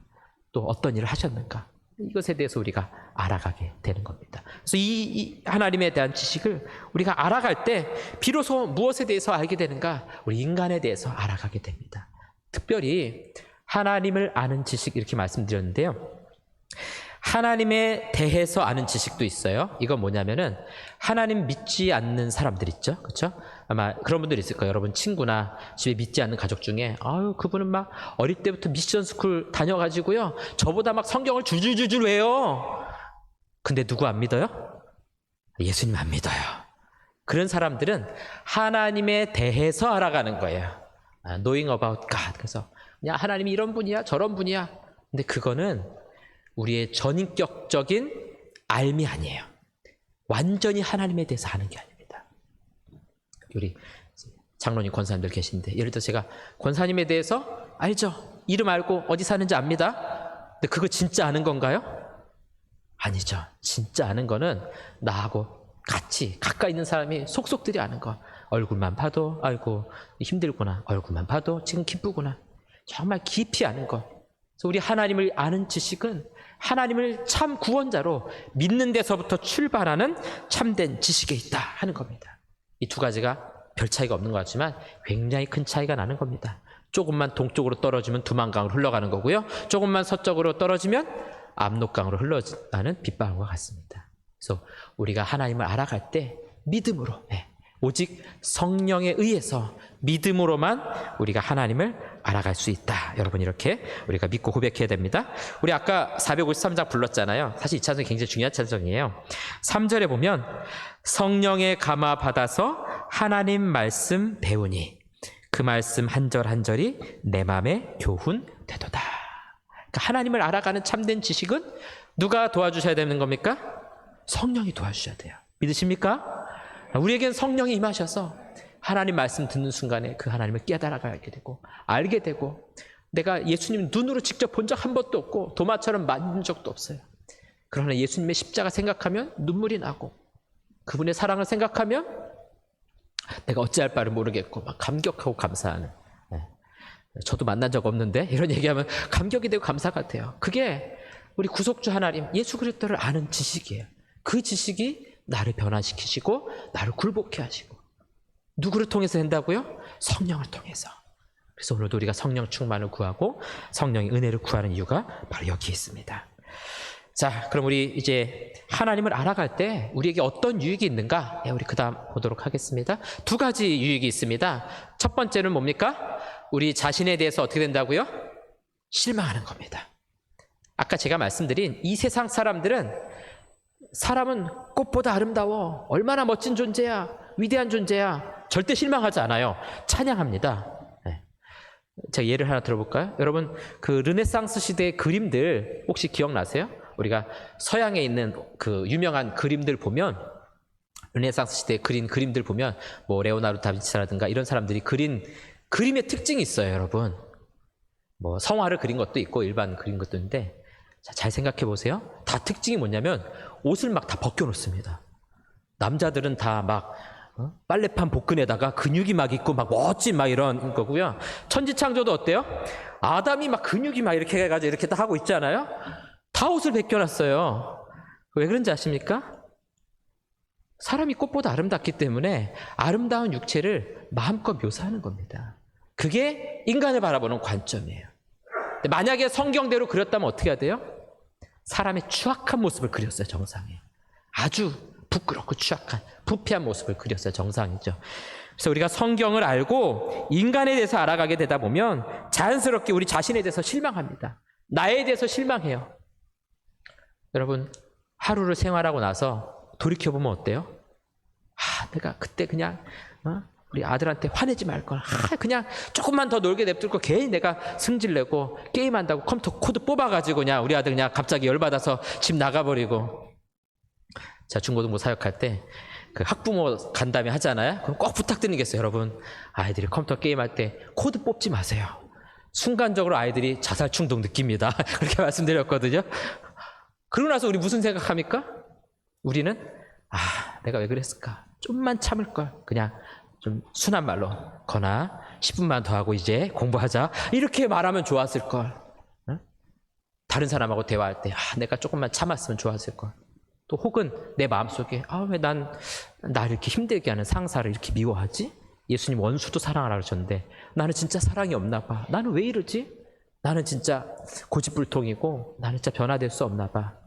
또 어떤 일을 하셨는가, 이것에 대해서 우리가 알아가게 되는 겁니다. 그래서 이 하나님에 대한 지식을 우리가 알아갈 때 비로소 무엇에 대해서 알게 되는가? 우리 인간에 대해서 알아가게 됩니다. 특별히 하나님을 아는 지식, 이렇게 말씀드렸는데요, 하나님에 대해서 아는 지식도 있어요. 이건 뭐냐면은 하나님 믿지 않는 사람들 있죠, 그렇죠? 아마 그런 분들 있을 거예요. 여러분 친구나 집에 믿지 않는 가족 중에 그분은 막 어릴 때부터 미션 스쿨 다녀가지고요, 저보다 막 성경을 줄줄줄줄 외워. 근데 누구 안 믿어요? 예수님 안 믿어요. 그런 사람들은 하나님에 대해서 알아가는 거예요. Knowing about God. 그래서 그냥 하나님이 이런 분이야, 저런 분이야. 근데 그거는 우리의 전인격적인 알미 아니에요. 완전히 하나님에 대해서 아는 게 아닙니다. 우리 장로님, 권사님들 계신데, 예를 들어 제가 권사님에 대해서 알죠? 이름 알고 어디 사는지 압니다. 근데 그거 진짜 아는 건가요? 아니죠. 진짜 아는 거는 나하고 같이 가까이 있는 사람이 속속들이 아는 거. 얼굴만 봐도 아이고 힘들구나, 얼굴만 봐도 지금 기쁘구나, 정말 깊이 아는 거. 그래서 우리 하나님을 아는 지식은 하나님을 참 구원자로 믿는 데서부터 출발하는 참된 지식에 있다 하는 겁니다. 이 두 가지가 별 차이가 없는 것 같지만 굉장히 큰 차이가 나는 겁니다. 조금만 동쪽으로 떨어지면 두만강으로 흘러가는 거고요. 조금만 서쪽으로 떨어지면 압록강으로 흘러가는 빗방울과 같습니다. 그래서 우리가 하나님을 알아갈 때 믿음으로, 오직 성령에 의해서 믿음으로만 우리가 하나님을 알아갈 수 있다. 여러분, 이렇게 우리가 믿고 고백해야 됩니다. 우리 아까 453장 불렀잖아요. 사실 이 찬송이 굉장히 중요한 찬송이에요. 3절에 보면 성령의 감화 받아서 하나님 말씀 배우니 그 말씀 한 절 한 절이 내 마음에 교훈 되도다. 그러니까 하나님을 알아가는 참된 지식은 누가 도와주셔야 되는 겁니까? 성령이 도와주셔야 돼요. 믿으십니까? 우리에겐 성령이 임하셔서 하나님 말씀 듣는 순간에 그 하나님을 깨달아가게 되고 알게 되고, 내가 예수님 눈으로 직접 본 적 한 번도 없고 도마처럼 만진 적도 없어요. 그러나 예수님의 십자가 생각하면 눈물이 나고 그분의 사랑을 생각하면 내가 어찌할 바를 모르겠고 막 감격하고 감사하는, 저도 만난 적 없는데 이런 얘기하면 감격이 되고 감사가 돼요. 그게 우리 구속주 하나님 예수 그리스도를 아는 지식이에요. 그 지식이 나를 변화시키시고 나를 굴복케 하시고, 누구를 통해서 된다고요? 성령을 통해서. 그래서 오늘도 우리가 성령 충만을 구하고 성령의 은혜를 구하는 이유가 바로 여기에 있습니다. 자, 그럼 우리 이제 하나님을 알아갈 때 우리에게 어떤 유익이 있는가? 우리 그 다음 보도록 하겠습니다. 두 가지 유익이 있습니다. 첫 번째는 뭡니까? 우리 자신에 대해서 어떻게 된다고요? 실망하는 겁니다. 아까 제가 말씀드린 이 세상 사람은 꽃보다 아름다워, 얼마나 멋진 존재야, 위대한 존재야, 절대 실망하지 않아요. 찬양합니다. 제가 예를 하나 들어볼까요? 여러분, 그 르네상스 시대의 그림들 혹시 기억나세요? 우리가 서양에 있는 그 유명한 그림들 보면, 르네상스 시대에 그린 그림들 보면 뭐 레오나르도 다빈치라든가 이런 사람들이 그린 그림의 특징이 있어요. 여러분, 뭐 성화를 그린 것도 있고 일반 그린 것도 있는데, 자, 잘 생각해 보세요. 다 특징이 뭐냐면 옷을 막 다 벗겨놓습니다. 남자들은 다 막 빨래판 복근에다가 근육이 막 있고 막 멋진 막 이런 거고요. 천지창조도 어때요? 아담이 막 근육이 막 이렇게 해가지고 이렇게 딱 하고 있잖아요. 다 옷을 벗겨놨어요. 왜 그런지 아십니까? 사람이 꽃보다 아름답기 때문에 아름다운 육체를 마음껏 묘사하는 겁니다. 그게 인간을 바라보는 관점이에요. 근데 만약에 성경대로 그렸다면 어떻게 해야 돼요? 사람의 추악한 모습을 그렸어요. 정상에 아주 부끄럽고 추악한 부패한 모습을 그렸어요. 정상이죠. 그래서 우리가 성경을 알고 인간에 대해서 알아가게 되다 보면 자연스럽게 우리 자신에 대해서 실망합니다. 나에 대해서 실망해요. 여러분, 하루를 생활하고 나서 돌이켜보면 어때요? 내가 그때 그냥 우리 아들한테 화내지 말걸, 그냥 조금만 더 놀게 냅둘 거 괜히 내가 승질내고 게임한다고 컴퓨터 코드 뽑아가지고 그냥 우리 아들 그냥 갑자기 열받아서 집 나가버리고. 자, 중고등부 사역할 때 그 학부모 간담회 하잖아요. 그럼 꼭 부탁드리는 게 있어요. 여러분, 아이들이 컴퓨터 게임할 때 코드 뽑지 마세요. 순간적으로 아이들이 자살 충동 느낍니다. 그렇게 말씀드렸거든요. 그러고 나서 우리 무슨 생각합니까? 우리는 내가 왜 그랬을까? 좀만 참을 걸. 그냥 좀 순한 말로 거나 10분만 더 하고 이제 공부하자, 이렇게 말하면 좋았을 걸. 다른 사람하고 대화할 때 내가 조금만 참았으면 좋았을 걸. 또 혹은 내 마음속에 왜 나를 이렇게 힘들게 하는 상사를 이렇게 미워하지? 예수님 원수도 사랑하라 그러셨는데 나는 진짜 사랑이 없나 봐. 나는 왜 이러지? 나는 진짜 고집불통이고 나는 진짜 변화될 수 없나 봐.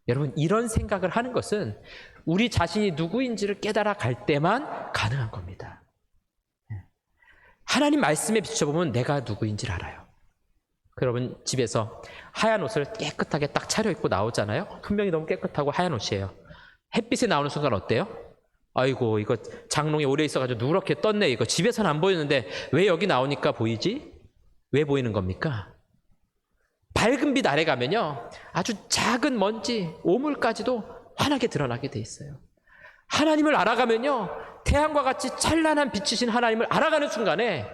여러분, 이런 생각을 하는 것은 우리 자신이 누구인지를 깨달아 갈 때만 가능한 겁니다. 하나님 말씀에 비춰보면 내가 누구인지를 알아요. 여러분, 집에서 하얀 옷을 깨끗하게 딱 차려입고 나오잖아요. 분명히 너무 깨끗하고 하얀 옷이에요. 햇빛에 나오는 순간 어때요? 아이고, 이거 장롱에 오래 있어가지고 누렇게 떴네. 이거 집에서는 안 보이는데 왜 여기 나오니까 보이지? 왜 보이는 겁니까? 밝은 빛 아래 가면요, 아주 작은 먼지, 오물까지도 환하게 드러나게 돼 있어요. 하나님을 알아가면요, 태양과 같이 찬란한 빛이신 하나님을 알아가는 순간에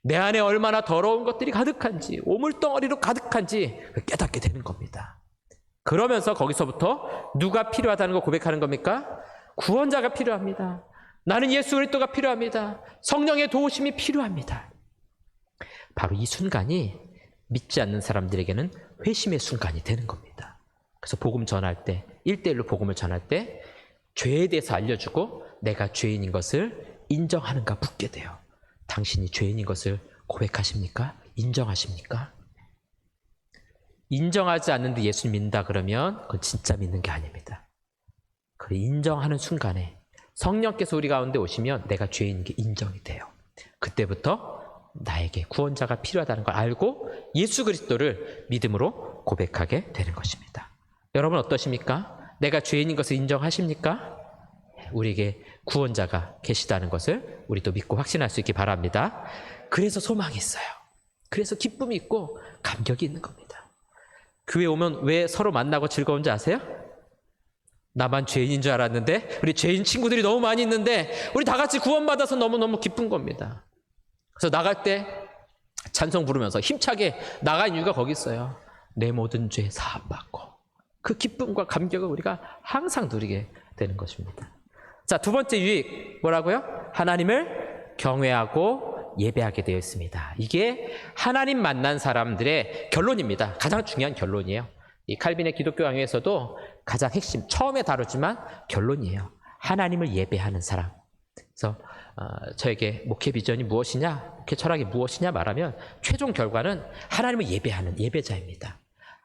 내 안에 얼마나 더러운 것들이 가득한지, 오물덩어리로 가득한지 깨닫게 되는 겁니다. 그러면서 거기서부터 누가 필요하다는 걸 고백하는 겁니까? 구원자가 필요합니다. 나는 예수 그리스도가 필요합니다. 성령의 도우심이 필요합니다. 바로 이 순간이 믿지 않는 사람들에게는 회심의 순간이 되는 겁니다. 그래서 복음 전할 때, 1:1로 복음을 전할 때 죄에 대해서 알려주고 내가 죄인인 것을 인정하는가 묻게 돼요. 당신이 죄인인 것을 고백하십니까? 인정하십니까? 인정하지 않는데 예수님 믿는다 그러면 그건 진짜 믿는 게 아닙니다. 그 인정하는 순간에 성령께서 우리 가운데 오시면 내가 죄인인 게 인정이 돼요. 그때부터 나에게 구원자가 필요하다는 걸 알고 예수 그리스도를 믿음으로 고백하게 되는 것입니다. 여러분 어떠십니까? 내가 죄인인 것을 인정하십니까? 우리에게 구원자가 계시다는 것을 우리도 믿고 확신할 수 있기 바랍니다. 그래서 소망이 있어요. 그래서 기쁨이 있고 감격이 있는 겁니다. 교회 오면 왜 서로 만나고 즐거운지 아세요? 나만 죄인인 줄 알았는데 우리 죄인 친구들이 너무 많이 있는데 우리 다 같이 구원받아서 너무너무 기쁜 겁니다. 그래서 나갈 때 찬송 부르면서 힘차게 나간 이유가 거기 있어요. 내 모든 죄 사함받고. 그 기쁨과 감격을 우리가 항상 누리게 되는 것입니다. 자, 두 번째 유익 뭐라고요? 하나님을 경외하고 예배하게 되어 있습니다. 이게 하나님 만난 사람들의 결론입니다. 가장 중요한 결론이에요. 이 칼빈의 기독교 강요에서도 가장 핵심, 처음에 다루지만 결론이에요. 하나님을 예배하는 사람. 그래서 저에게 목회 비전이 무엇이냐, 목회 철학이 무엇이냐 말하면 최종 결과는 하나님을 예배하는 예배자입니다.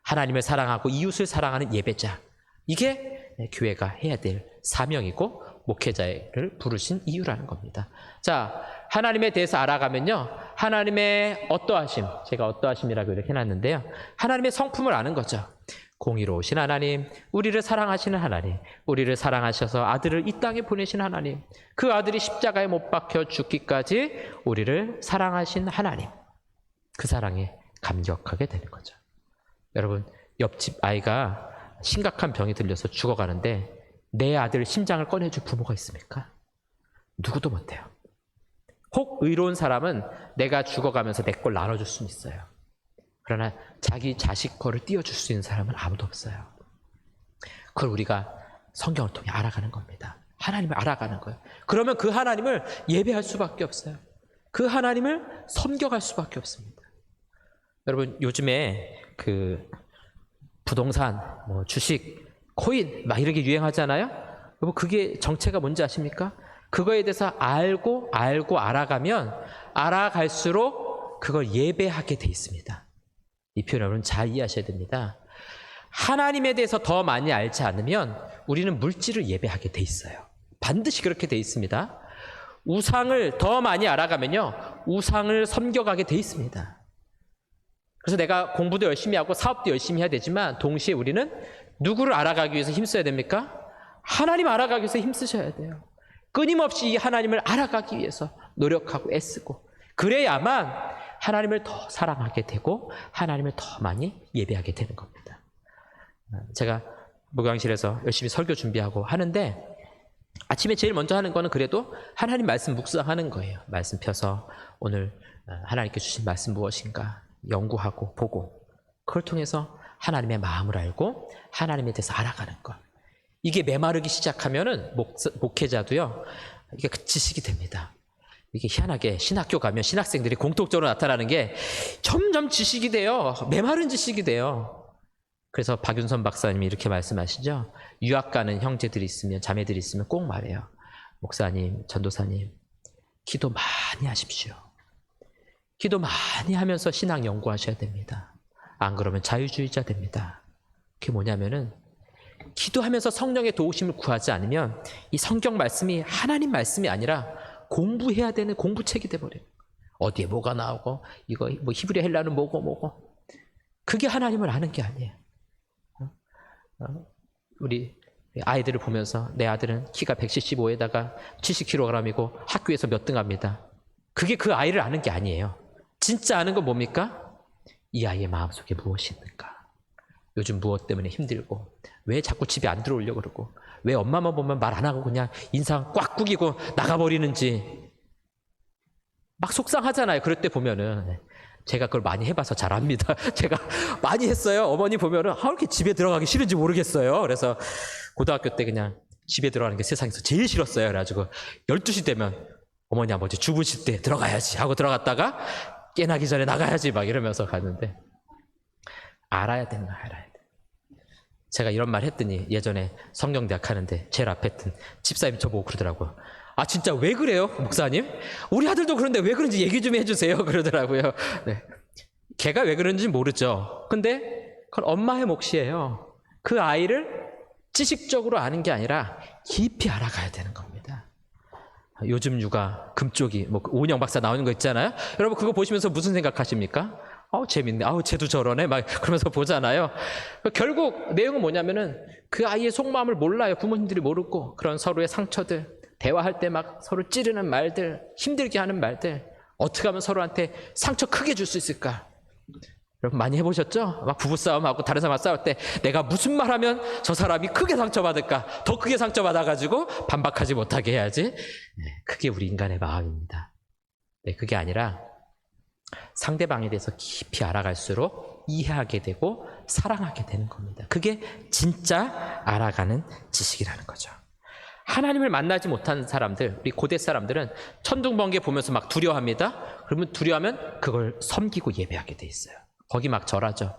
하나님을 사랑하고 이웃을 사랑하는 예배자. 이게 교회가 해야 될 사명이고 목회자를 부르신 이유라는 겁니다. 자, 하나님에 대해서 알아가면요, 하나님의 어떠하심, 제가 어떠하심이라고 이렇게 해놨는데요, 하나님의 성품을 아는 거죠. 공의로우신 하나님, 우리를 사랑하시는 하나님, 우리를 사랑하셔서 아들을 이 땅에 보내신 하나님, 그 아들이 십자가에 못 박혀 죽기까지 우리를 사랑하신 하나님, 그 사랑에 감격하게 되는 거죠. 여러분, 옆집 아이가 심각한 병이 들려서 죽어가는데 내 아들 심장을 꺼내줄 부모가 있습니까? 누구도 못해요. 혹 의로운 사람은 내가 죽어가면서 내 걸 나눠줄 수는 있어요. 그러나 자기 자식 거를 띄워줄 수 있는 사람은 아무도 없어요. 그걸 우리가 성경을 통해 알아가는 겁니다. 하나님을 알아가는 거예요. 그러면 그 하나님을 예배할 수밖에 없어요. 그 하나님을 섬겨갈 수밖에 없습니다. 여러분, 요즘에 그 부동산, 뭐 주식, 코인 막 이렇게 유행하잖아요. 여러분, 그게 정체가 뭔지 아십니까? 그거에 대해서 알고 알아가면 알아갈수록 그걸 예배하게 돼 있습니다. 이 표현 여러분 잘 이해하셔야 됩니다. 하나님에 대해서 더 많이 알지 않으면 우리는 물질을 예배하게 돼 있어요. 반드시 그렇게 돼 있습니다. 우상을 더 많이 알아가면요, 우상을 섬겨가게 돼 있습니다. 그래서 내가 공부도 열심히 하고 사업도 열심히 해야 되지만 동시에 우리는 누구를 알아가기 위해서 힘써야 됩니까? 하나님 알아가기 위해서 힘쓰셔야 돼요. 끊임없이 이 하나님을 알아가기 위해서 노력하고 애쓰고, 그래야만 하나님을 더 사랑하게 되고 하나님을 더 많이 예배하게 되는 겁니다. 제가 목양실에서 열심히 설교 준비하고 하는데 아침에 제일 먼저 하는 거는 그래도 하나님 말씀 묵상하는 거예요. 말씀 펴서 오늘 하나님께 주신 말씀 무엇인가 연구하고 보고, 그걸 통해서 하나님의 마음을 알고 하나님에 대해서 알아가는 것. 이게 메마르기 시작하면은 목회자도요, 이게 지식이 됩니다. 이게 희한하게 신학교 가면 신학생들이 공통적으로 나타나는 게 점점 지식이 돼요. 메마른 지식이 돼요. 그래서 박윤선 박사님이 이렇게 말씀하시죠. 유학 가는 형제들이 있으면, 자매들이 있으면 꼭 말해요. 목사님, 전도사님, 기도 많이 하십시오. 기도 많이 하면서 신앙 연구하셔야 됩니다. 안 그러면 자유주의자 됩니다. 그게 뭐냐면은 기도하면서 성령의 도우심을 구하지 않으면 이 성경 말씀이 하나님 말씀이 아니라 공부해야 되는 공부책이 돼버려요. 어디에 뭐가 나오고, 이거 뭐 히브리 헬라는 뭐고 그게 하나님을 아는 게 아니에요. 우리 아이들을 보면서 내 아들은 키가 175에다가 70kg이고 학교에서 몇 등 합니다. 그게 그 아이를 아는 게 아니에요. 진짜 아는 건 뭡니까? 이 아이의 마음속에 무엇이 있는가? 요즘 무엇 때문에 힘들고, 왜 자꾸 집에 안 들어오려고 그러고, 왜 엄마만 보면 말 안 하고 그냥 인상 꽉 구기고 나가버리는지 막 속상하잖아요. 그럴 때 보면은. 제가 그걸 많이 해봐서 잘 압니다. 제가 많이 했어요. 어머니 보면은 왜 이렇게 집에 들어가기 싫은지 모르겠어요. 그래서 고등학교 때 그냥 집에 들어가는 게 세상에서 제일 싫었어요. 그래가지고 12시 되면 어머니 아버지 주무실 때 들어가야지 하고 들어갔다가 깨나기 전에 나가야지 막 이러면서 갔는데, 알아야 되는 거 알아야 돼. 제가 이런 말 했더니 예전에 성경대학 하는데 제일 앞에 있던 집사님이 저보고 그러더라고요. 아 진짜 왜 그래요, 목사님? 우리 아들도 그런데 왜 그런지 얘기 좀 해주세요. 그러더라고요. 네. 걔가 왜 그런지 모르죠. 근데 그건 엄마의 몫이에요. 그 아이를 지식적으로 아는 게 아니라 깊이 알아가야 되는 겁니다. 요즘 육아 금쪽이 뭐 오은영 박사 나오는 거 있잖아요. 여러분 그거 보시면서 무슨 생각하십니까? 재밌네. 쟤도 저러네. 막 그러면서 보잖아요. 결국 내용은 뭐냐면은 그 아이의 속마음을 몰라요. 부모님들이 모르고 그런 서로의 상처들, 대화할 때 막 서로 찌르는 말들, 힘들게 하는 말들, 어떻게 하면 서로한테 상처 크게 줄 수 있을까? 여러분 많이 해보셨죠? 막 부부싸움하고 다른 사람과 싸울 때 내가 무슨 말하면 저 사람이 크게 상처받을까? 더 크게 상처받아가지고 반박하지 못하게 해야지. 그게 우리 인간의 마음입니다. 그게 아니라 상대방에 대해서 깊이 알아갈수록 이해하게 되고 사랑하게 되는 겁니다. 그게 진짜 알아가는 지식이라는 거죠. 하나님을 만나지 못한 사람들, 우리 고대 사람들은 천둥번개 보면서 막 두려워합니다. 그러면 두려워하면 그걸 섬기고 예배하게 돼 있어요. 거기 막 절하죠.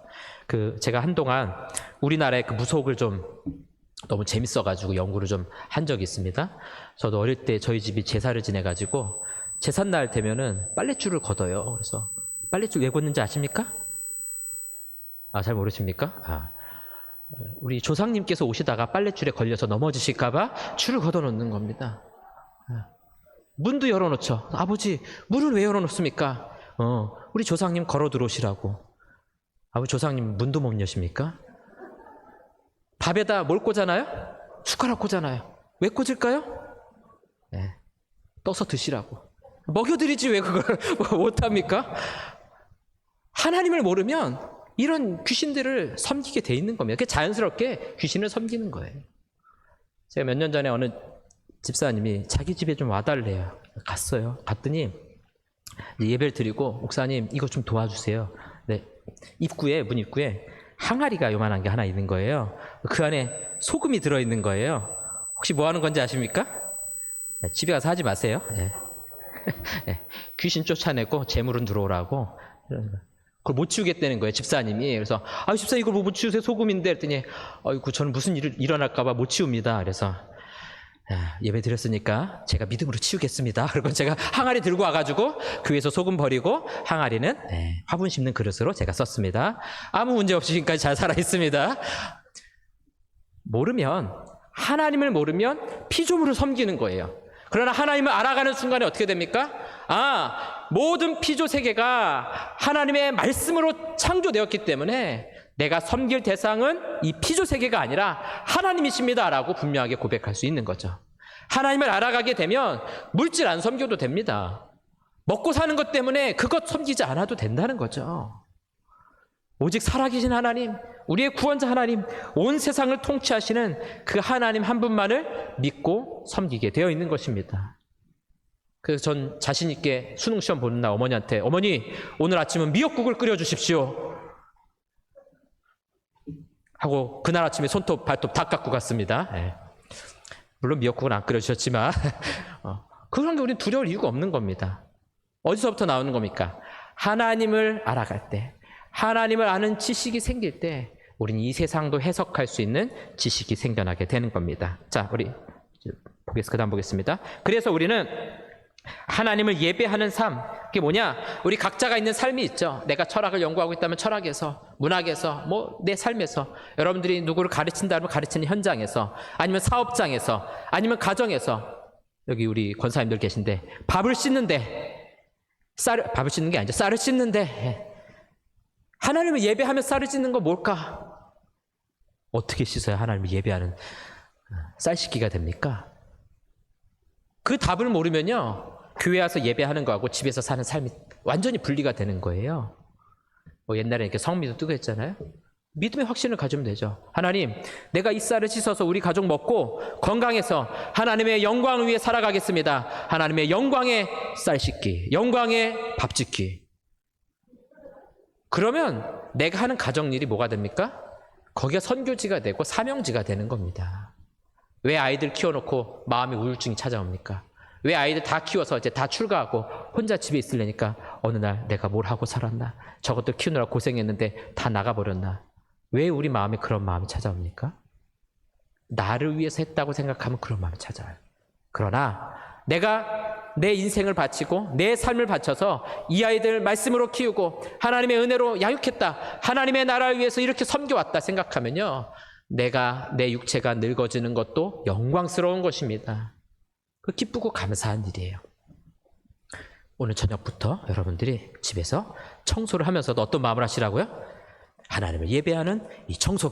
제가 한동안 우리나라의 그 무속을 좀 너무 재밌어가지고 연구를 좀 한 적이 있습니다. 저도 어릴 때 저희 집이 제사를 지내가지고 제삿날 되면은 빨랫줄을 걷어요. 그래서 빨랫줄 왜 걷는지 아십니까? 잘 모르십니까? 우리 조상님께서 오시다가 빨랫줄에 걸려서 넘어지실까봐 줄을 걷어놓는 겁니다. 문도 열어놓죠. 아버지, 문을 왜 열어놓습니까? 우리 조상님 걸어 들어오시라고. 아버지, 조상님 문도 못 여십니까? 밥에다 뭘 꽂아놔요? 숟가락 꽂아놔요. 왜 꽂을까요? 떠서 드시라고. 먹여드리지 왜 그걸 못합니까? 하나님을 모르면 이런 귀신들을 섬기게 돼 있는 겁니다. 자연스럽게 귀신을 섬기는 거예요. 제가 몇 년 전에 어느 집사님이 자기 집에 좀 와달래요. 갔어요. 갔더니 예배를 드리고 목사님 이거 좀 도와주세요. 네. 문 입구에 항아리가 요만한 게 하나 있는 거예요. 그 안에 소금이 들어있는 거예요. 혹시 뭐 하는 건지 아십니까? 집에 가서 하지 마세요. 귀신 쫓아내고 재물은 들어오라고. 그걸 못 치우겠다는 거예요, 집사님이. 그래서 집사님 이걸 못 치우세요, 소금인데. 그랬더니 아이고 저는 무슨 일이 일어날까 봐 못 치웁니다. 그래서 예배 드렸으니까 제가 믿음으로 치우겠습니다. 그리고 제가 항아리 들고 와가지고 그 위에서 소금 버리고 항아리는 화분 심는 그릇으로 제가 썼습니다. 아무 문제 없이 지금까지 잘 살아 있습니다. 하나님을 모르면 피조물을 섬기는 거예요. 그러나 하나님을 알아가는 순간에 어떻게 됩니까? 모든 피조 세계가 하나님의 말씀으로 창조되었기 때문에 내가 섬길 대상은 이 피조 세계가 아니라 하나님이십니다라고 분명하게 고백할 수 있는 거죠. 하나님을 알아가게 되면 물질 안 섬겨도 됩니다. 먹고 사는 것 때문에 그것 섬기지 않아도 된다는 거죠. 오직 살아계신 하나님, 우리의 구원자 하나님, 온 세상을 통치하시는 그 하나님 한 분만을 믿고 섬기게 되어 있는 것입니다. 그래서 전 자신 있게 수능 시험 보는 날 어머니한테 어머니 오늘 아침은 미역국을 끓여주십시오 하고 그날 아침에 손톱 발톱 다 깎고 갔습니다. 물론 미역국은 안 끓여주셨지만 그런 게 우리는 두려울 이유가 없는 겁니다. 어디서부터 나오는 겁니까? 하나님을 알아갈 때, 하나님을 아는 지식이 생길 때 우리는 이 세상도 해석할 수 있는 지식이 생겨나게 되는 겁니다. 자, 우리 그다음 보겠습니다. 그래서 우리는 하나님을 예배하는 삶, 그게 뭐냐? 우리 각자가 있는 삶이 있죠. 내가 철학을 연구하고 있다면 철학에서, 문학에서, 내 삶에서, 여러분들이 누구를 가르친다면 가르치는 현장에서, 아니면 사업장에서, 아니면 가정에서, 여기 우리 권사님들 계신데 밥을 씻는데 밥을 씻는 게 아니죠. 쌀을 씻는데 하나님을 예배하며 쌀을 씻는 건 뭘까? 어떻게 씻어야 하나님을 예배하는 쌀 씻기가 됩니까? 그 답을 모르면요, 교회 와서 예배하는 거하고 집에서 사는 삶이 완전히 분리가 되는 거예요. 옛날에 이렇게 성미도 뜨고 했잖아요. 믿음의 확신을 가지면 되죠. 하나님, 내가 이 쌀을 씻어서 우리 가족 먹고 건강해서 하나님의 영광을 위해 살아가겠습니다. 하나님의 영광의 쌀 씻기, 영광의 밥 짓기. 그러면 내가 하는 가정일이 뭐가 됩니까? 거기가 선교지가 되고 사명지가 되는 겁니다. 왜 아이들 키워놓고 마음의 우울증이 찾아옵니까? 왜 아이들 다 키워서 이제 다 출가하고 혼자 집에 있으려니까 어느 날 내가 뭘 하고 살았나? 저것들 키우느라 고생했는데 다 나가버렸나? 왜 우리 마음에 그런 마음이 찾아옵니까? 나를 위해서 했다고 생각하면 그런 마음이 찾아와요. 그러나 내가 내 인생을 바치고 내 삶을 바쳐서 이 아이들 말씀으로 키우고 하나님의 은혜로 양육했다, 하나님의 나라를 위해서 이렇게 섬겨왔다 생각하면요, 내가 내 육체가 늙어지는 것도 영광스러운 것입니다. 그 기쁘고 감사한 일이에요. 오늘 저녁부터 여러분들이 집에서 청소를 하면서도 어떤 마음을 하시라고요? 하나님을 예배하는 이 청소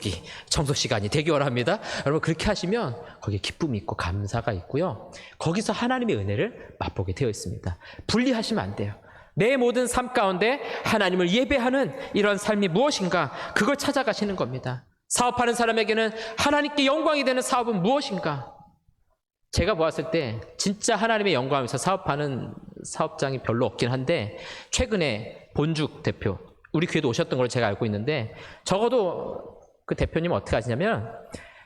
시간이 되기 원합니다. 여러분, 그렇게 하시면 거기에 기쁨이 있고 감사가 있고요, 거기서 하나님의 은혜를 맛보게 되어 있습니다. 분리하시면 안 돼요. 내 모든 삶 가운데 하나님을 예배하는 이런 삶이 무엇인가, 그걸 찾아가시는 겁니다. 사업하는 사람에게는 하나님께 영광이 되는 사업은 무엇인가? 제가 보았을 때 진짜 하나님의 영광에서 사업하는 사업장이 별로 없긴 한데, 최근에 본죽 대표, 우리 교회도 오셨던 걸로 제가 알고 있는데, 적어도 그 대표님은 어떻게 하시냐면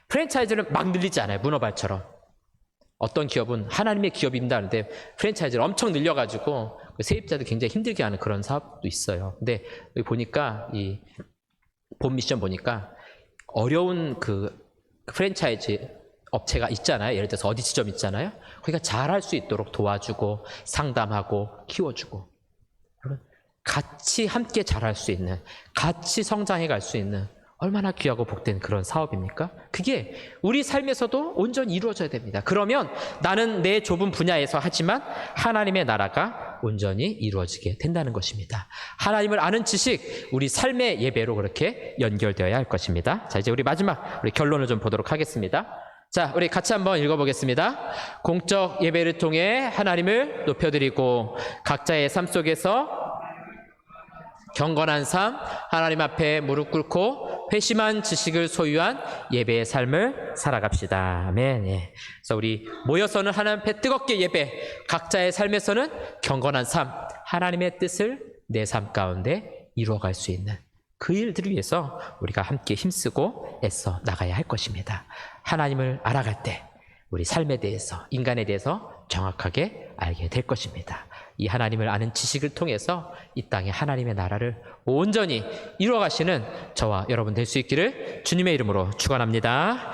프랜차이즈를 막 늘리지 않아요. 문어발처럼. 어떤 기업은 하나님의 기업입니다 하는데 프랜차이즈를 엄청 늘려가지고 세입자도 굉장히 힘들게 하는 그런 사업도 있어요. 근데 여기 보니까 이 본 미션 보니까 어려운 그 프랜차이즈 업체가 있잖아요. 예를 들어서 어디 지점 있잖아요. 거기가 잘할 수 있도록 도와주고 상담하고 키워주고, 같이 함께 잘할 수 있는, 같이 성장해 갈 수 있는, 얼마나 귀하고 복된 그런 사업입니까? 그게 우리 삶에서도 온전히 이루어져야 됩니다. 그러면 나는 내 좁은 분야에서 하지만 하나님의 나라가 온전히 이루어지게 된다는 것입니다. 하나님을 아는 지식, 우리 삶의 예배로 그렇게 연결되어야 할 것입니다. 자, 이제 우리 마지막 우리 결론을 좀 보도록 하겠습니다. 자, 우리 같이 한번 읽어보겠습니다. 공적 예배를 통해 하나님을 높여드리고 각자의 삶 속에서 경건한 삶, 하나님 앞에 무릎 꿇고 회심한 지식을 소유한 예배의 삶을 살아갑시다. 아멘. 예. 그래서 우리 모여서는 하나님 앞에 뜨겁게 예배, 각자의 삶에서는 경건한 삶, 하나님의 뜻을 내 삶 가운데 이루어갈 수 있는 그 일들을 위해서 우리가 함께 힘쓰고 애써 나가야 할 것입니다. 하나님을 알아갈 때 우리 삶에 대해서, 인간에 대해서 정확하게 알게 될 것입니다. 이 하나님을 아는 지식을 통해서 이 땅에 하나님의 나라를 온전히 이루어가시는 저와 여러분 될 수 있기를 주님의 이름으로 축원합니다.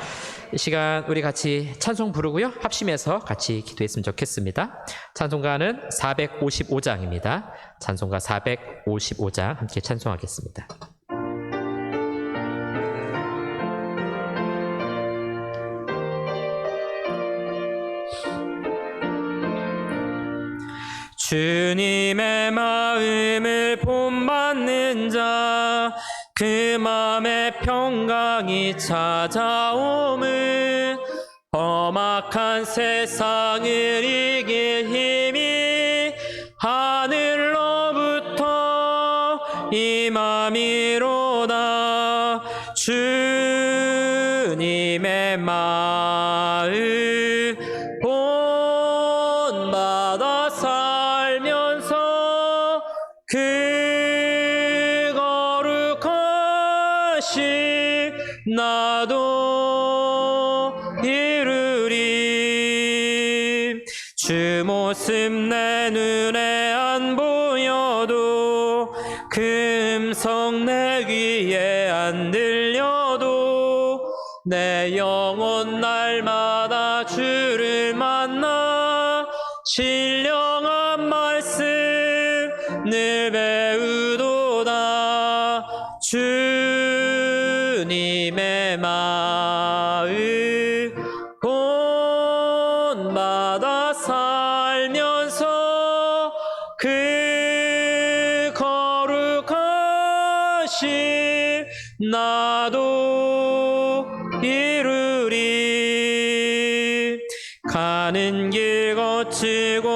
이 시간 우리 같이 찬송 부르고요, 합심해서 같이 기도했으면 좋겠습니다. 찬송가는 455장입니다. 찬송가 455장 함께 찬송하겠습니다. 주님의 마음을 본받는 자, 그 마음에 평강이 찾아옴은 험악한 세상을 이길 힘이 하늘로부터 임함이로다. 주님의 마음 본받아 살면서 그 거룩하신 나도 이루리. 주 모습 내 눈에 안 보여도, 그 음성 내 귀에 안 들려도, 내 영혼 날마다 주를 만나 신령한 말씀 늘 배우도다. 주님의 마음 본받아 살면서 그 거룩하신 나도 이루리. 가는 길 거치고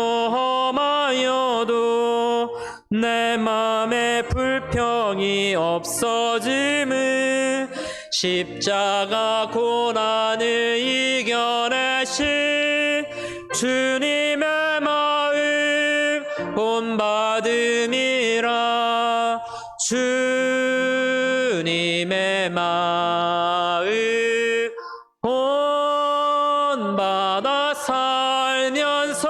험하여도 내 맘에 불평이 없어짐은 십자가 고난을 이겨내신 주님의 마음 본받음이라. 주님의 마음 본받아 살면서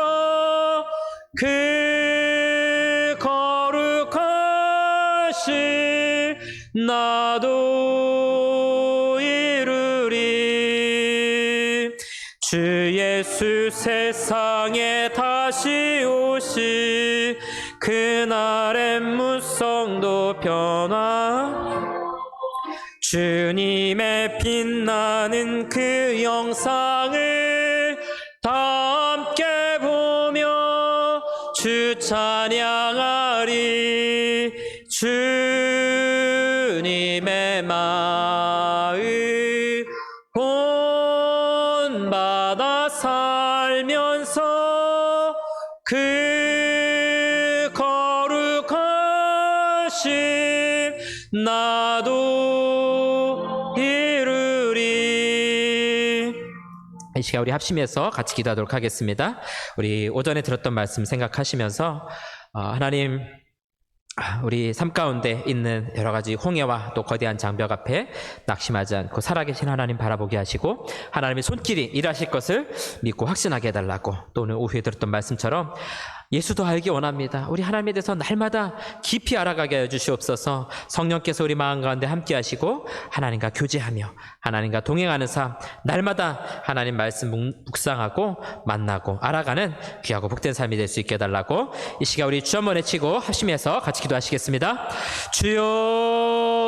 그 거룩하신 나도 이루리. 주 예수 세상에 다 다시 오시 그날의 무성도 변화 주님의 빛나는 그 영상을 다 함께 보며 주 찬양하리 주님의 마음 본받아 살면서 그 거룩하심 나도 이루리. 이 시간 우리 합심해서 같이 기도하도록 하겠습니다. 우리 오전에 들었던 말씀 생각하시면서 하나님 우리 삶 가운데 있는 여러 가지 홍해와 또 거대한 장벽 앞에 낙심하지 않고 살아계신 하나님 바라보게 하시고 하나님의 손길이 일하실 것을 믿고 확신하게 해달라고, 또 오늘 오후에 들었던 말씀처럼 예수도 알기 원합니다. 우리 하나님에 대해서 날마다 깊이 알아가게 하여 주시옵소서. 성령께서 우리 마음 가운데 함께 하시고 하나님과 교제하며 하나님과 동행하는 삶, 날마다 하나님 말씀 묵상하고 만나고 알아가는 귀하고 복된 삶이 될 수 있게 해달라고, 이 시간 우리 주 한번 외치고 합심해서 같이 기도하시겠습니다. 주여,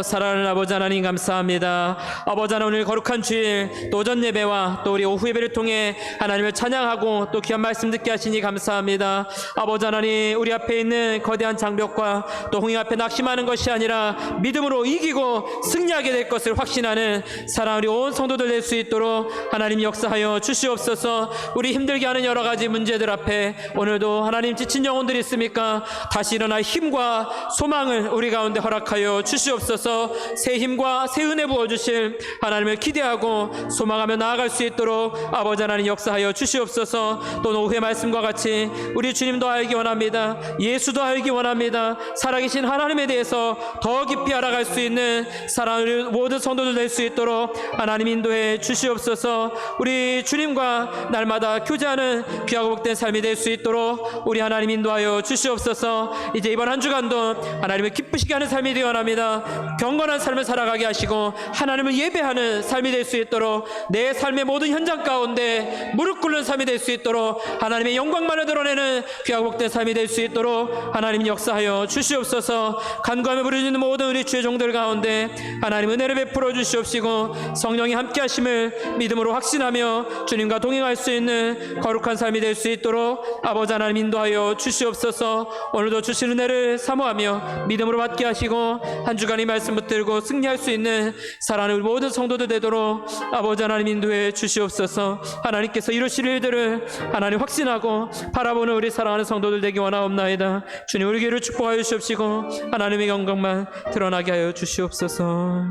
사랑하는 아버지 하나님 감사합니다. 아버지 하나님, 오늘 거룩한 주일 또 오전 예배와 또 우리 오후 예배를 통해 하나님을 찬양하고 또 귀한 말씀 듣게 하시니 감사합니다. 아버지 하나님, 우리 앞에 있는 거대한 장벽과 또 홍해 앞에 낙심하는 것이 아니라 믿음으로 이기고 승리하게 될 것을 확신하는 사랑 우리 온 성도들 될 수 있도록 하나님 역사하여 주시옵소서. 우리 힘들게 하는 여러 가지 문제들 앞에 오늘도 하나님 지친 영혼들이 있습니까? 다시 일어날 힘과 소망을 우리 가운데 허락하여 주시옵소서. 새 힘과 새 은혜 부어주실 하나님을 기대하고 소망하며 나아갈 수 있도록 아버지 하나님 역사하여 주시옵소서. 또 오후의 말씀과 같이 우리 주님도 알기 원합니다. 예수도 알기 원합니다. 살아계신 하나님에 대해서 더 깊이 알아갈 수 있는 사랑하는 모든 성도들 될 수 있도록 하나님 인도해 주시옵소서. 우리 주님과 날마다 교제하는 귀하고 복된 삶이 될 수 있도록 우리 하나님 인도하여 주시옵소서. 이제 이번 한 주간도 하나님을 기쁘시게 하는 삶이 되어 원합니다. 경건한 삶을 살아가게 하시고 하나님을 예배하는 삶이 될 수 있도록 내 삶의 모든 현장 가운데 무릎 꿇는 삶이 될 수 있도록 하나님의 영광만을 드러내는 귀하고 복된 삶이 될 수 있도록 하나님 역사하여 주시옵소서. 간구하며 부르짖는 모든 우리 주의 종들 가운데 하나님 은혜를 베풀어 주시옵시고 성령이 함께 하심을 믿음으로 확신하며 주님과 동행할 수 있는 거룩한 삶이 될 수 있도록 아버지 하나님 인도하여 주시옵소서. 오늘도 주신 은혜를 사모하며 믿음으로 받게 하시고 한 주간 이 말씀 붙들고 승리할 수 있는 사랑하는 우리 모든 성도들 되도록 아버지 하나님 인도해 주시옵소서. 하나님께서 이루실 일들을 하나님 확신하고 바라보는 우리 사랑하는 성도들 되기 원하옵나이다. 주님, 우리 교회를 축복하여 주시옵시고 하나님의 영광만 드러나게 하여 주시옵소서.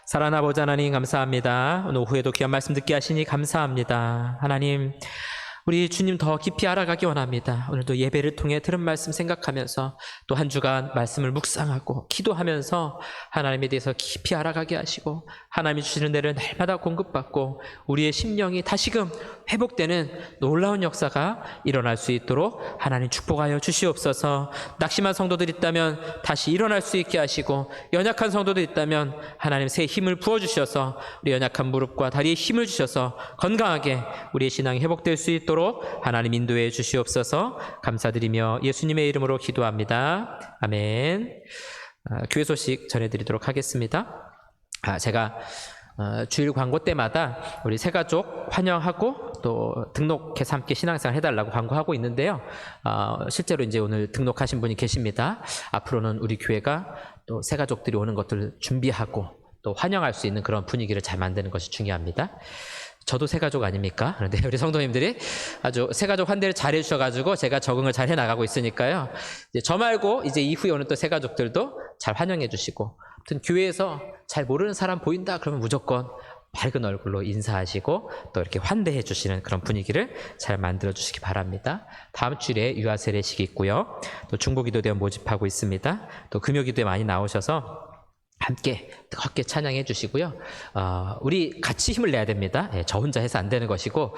사랑하는 아버지 하나님 감사합니다. 오늘 오후에도 귀한 말씀 듣게 하시니 감사합니다. 하나님, 우리 주님 더 깊이 알아가기 원합니다. 오늘도 예배를 통해 들은 말씀 생각하면서 또 한 주간 말씀을 묵상하고 기도하면서 하나님에 대해서 깊이 알아가게 하시고 하나님이 주시는 데를 날마다 공급받고 우리의 심령이 다시금 회복되는 놀라운 역사가 일어날 수 있도록 하나님 축복하여 주시옵소서. 낙심한 성도들 있다면 다시 일어날 수 있게 하시고 연약한 성도들 있다면 하나님 새 힘을 부어주셔서 우리 연약한 무릎과 다리에 힘을 주셔서 건강하게 우리의 신앙이 회복될 수 있도록 하나님 인도해 주시옵소서. 감사드리며 예수님의 이름으로 기도합니다. 아멘. 교회 소식 전해드리도록 하겠습니다. 제가 주일 광고 때마다 우리 새가족 환영하고 또 등록해서 함께 신앙생활 해달라고 광고하고 있는데요. 실제로 이제 오늘 등록하신 분이 계십니다. 앞으로는 우리 교회가 또 새가족들이 오는 것들을 준비하고 또 환영할 수 있는 그런 분위기를 잘 만드는 것이 중요합니다. 저도 새가족 아닙니까? 그런데 우리 성도님들이 아주 새가족 환대를 잘 해주셔가지고 제가 적응을 잘 해나가고 있으니까요. 이제 저 말고 이제 이후에 오는 또 새가족들도 잘 환영해 주시고, 아무튼 교회에서 잘 모르는 사람 보인다 그러면 무조건 밝은 얼굴로 인사하시고 또 이렇게 환대해 주시는 그런 분위기를 잘 만들어 주시기 바랍니다. 다음 주일에 유아 세례식이 있고요. 또 중보기도대 모집하고 있습니다. 또 금요기도에 많이 나오셔서 함께 뜨겁게 찬양해 주시고요. 우리 같이 힘을 내야 됩니다. 저 혼자 해서 안 되는 것이고,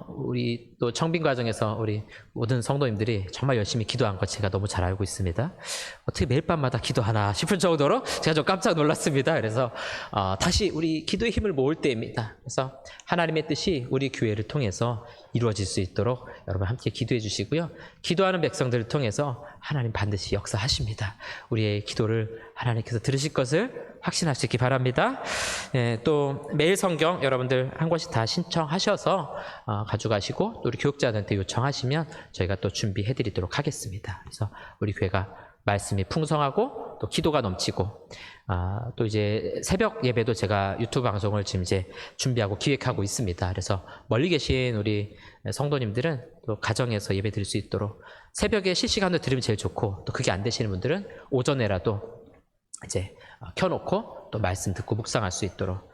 우리 또 청빙 과정에서 우리 모든 성도님들이 정말 열심히 기도한 것 제가 너무 잘 알고 있습니다. 어떻게 매일 밤마다 기도하나 싶을 정도로 제가 좀 깜짝 놀랐습니다. 그래서 다시 우리 기도의 힘을 모을 때입니다. 그래서 하나님의 뜻이 우리 교회를 통해서 이루어질 수 있도록 여러분 함께 기도해 주시고요. 기도하는 백성들을 통해서 하나님 반드시 역사하십니다. 우리의 기도를 하나님께서 들으실 것을 확신할 수 있기 바랍니다. 또 매일 성경 여러분들 한 권씩 다 신청하셔서 가져가시고 또 우리 교육자들한테 요청하시면 저희가 또 준비해 드리도록 하겠습니다. 그래서 우리 교회가 말씀이 풍성하고 또 기도가 넘치고 또 이제 새벽 예배도 제가 유튜브 방송을 지금 이제 준비하고 기획하고 있습니다. 그래서 멀리 계신 우리 성도님들은 또 가정에서 예배 드릴 수 있도록 새벽에 실시간으로 들으면 제일 좋고, 또 그게 안 되시는 분들은 오전에라도 이제 켜놓고 또 말씀 듣고 묵상할 수 있도록.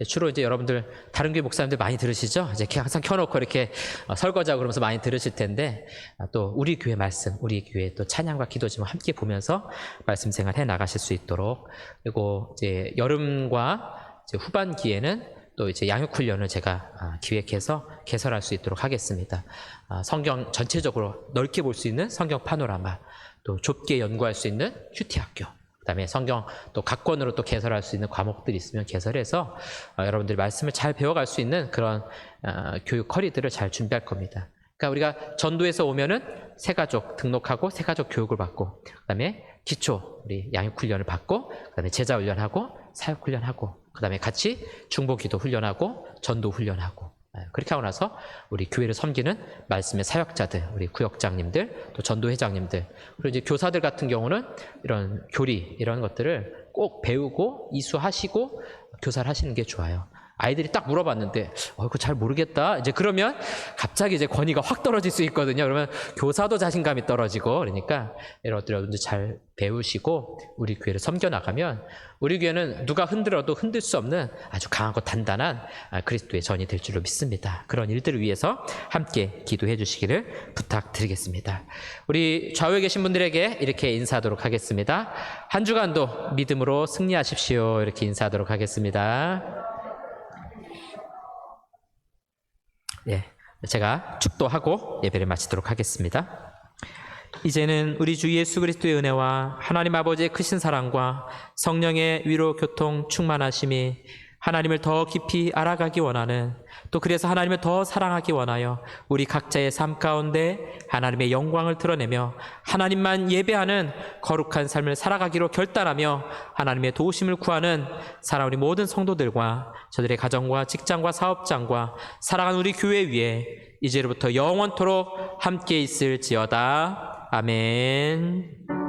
주로 이제 여러분들 다른 교회 목사님들 많이 들으시죠? 이제 항상 켜놓고 이렇게 설거지하고 그러면서 많이 들으실 텐데, 또 우리 교회 말씀, 우리 교회 또 찬양과 기도 좀 함께 보면서 말씀 생활 해 나가실 수 있도록. 그리고 이제 여름과 이제 후반기에는 또 이제 양육 훈련을 제가 기획해서 개설할 수 있도록 하겠습니다. 성경 전체적으로 넓게 볼 수 있는 성경 파노라마, 또 좁게 연구할 수 있는 큐티 학교, 그다음에 성경 또 각 권으로 또 개설할 수 있는 과목들이 있으면 개설해서 여러분들이 말씀을 잘 배워갈 수 있는 그런 교육 커리들을 잘 준비할 겁니다. 그러니까 우리가 전도에서 오면은 새가족 등록하고 새가족 교육을 받고, 그다음에 기초 우리 양육 훈련을 받고, 그다음에 제자 훈련하고 사역 훈련하고, 그다음에 같이 중보기도 훈련하고 전도 훈련하고, 그렇게 하고 나서 우리 교회를 섬기는 말씀의 사역자들, 우리 구역장님들, 또 전도회장님들, 그리고 이제 교사들 같은 경우는 이런 교리 이런 것들을 꼭 배우고 이수하시고 교사를 하시는 게 좋아요. 아이들이 딱 물어봤는데 그거 잘 모르겠다, 이제 그러면 갑자기 이제 권위가 확 떨어질 수 있거든요. 그러면 교사도 자신감이 떨어지고, 그러니까 이런 것들 여러분들 잘 배우시고 우리 교회를 섬겨 나가면 우리 교회는 누가 흔들어도 흔들 수 없는 아주 강하고 단단한 그리스도의 전이 될 줄로 믿습니다. 그런 일들을 위해서 함께 기도해 주시기를 부탁드리겠습니다. 우리 좌우에 계신 분들에게 이렇게 인사하도록 하겠습니다. 한 주간도 믿음으로 승리하십시오. 이렇게 인사하도록 하겠습니다. 제가 축도하고 예배를 마치도록 하겠습니다. 이제는 우리 주 예수 그리스도의 은혜와 하나님 아버지의 크신 사랑과 성령의 위로 교통 충만하심이 하나님을 더 깊이 알아가기 원하는, 또 그래서 하나님을 더 사랑하기 원하여 우리 각자의 삶 가운데 하나님의 영광을 드러내며 하나님만 예배하는 거룩한 삶을 살아가기로 결단하며 하나님의 도우심을 구하는 사랑하는 우리 모든 성도들과 저들의 가정과 직장과 사업장과 사랑하는 우리 교회 위에 이제로부터 영원토록 함께 있을지어다. 아멘.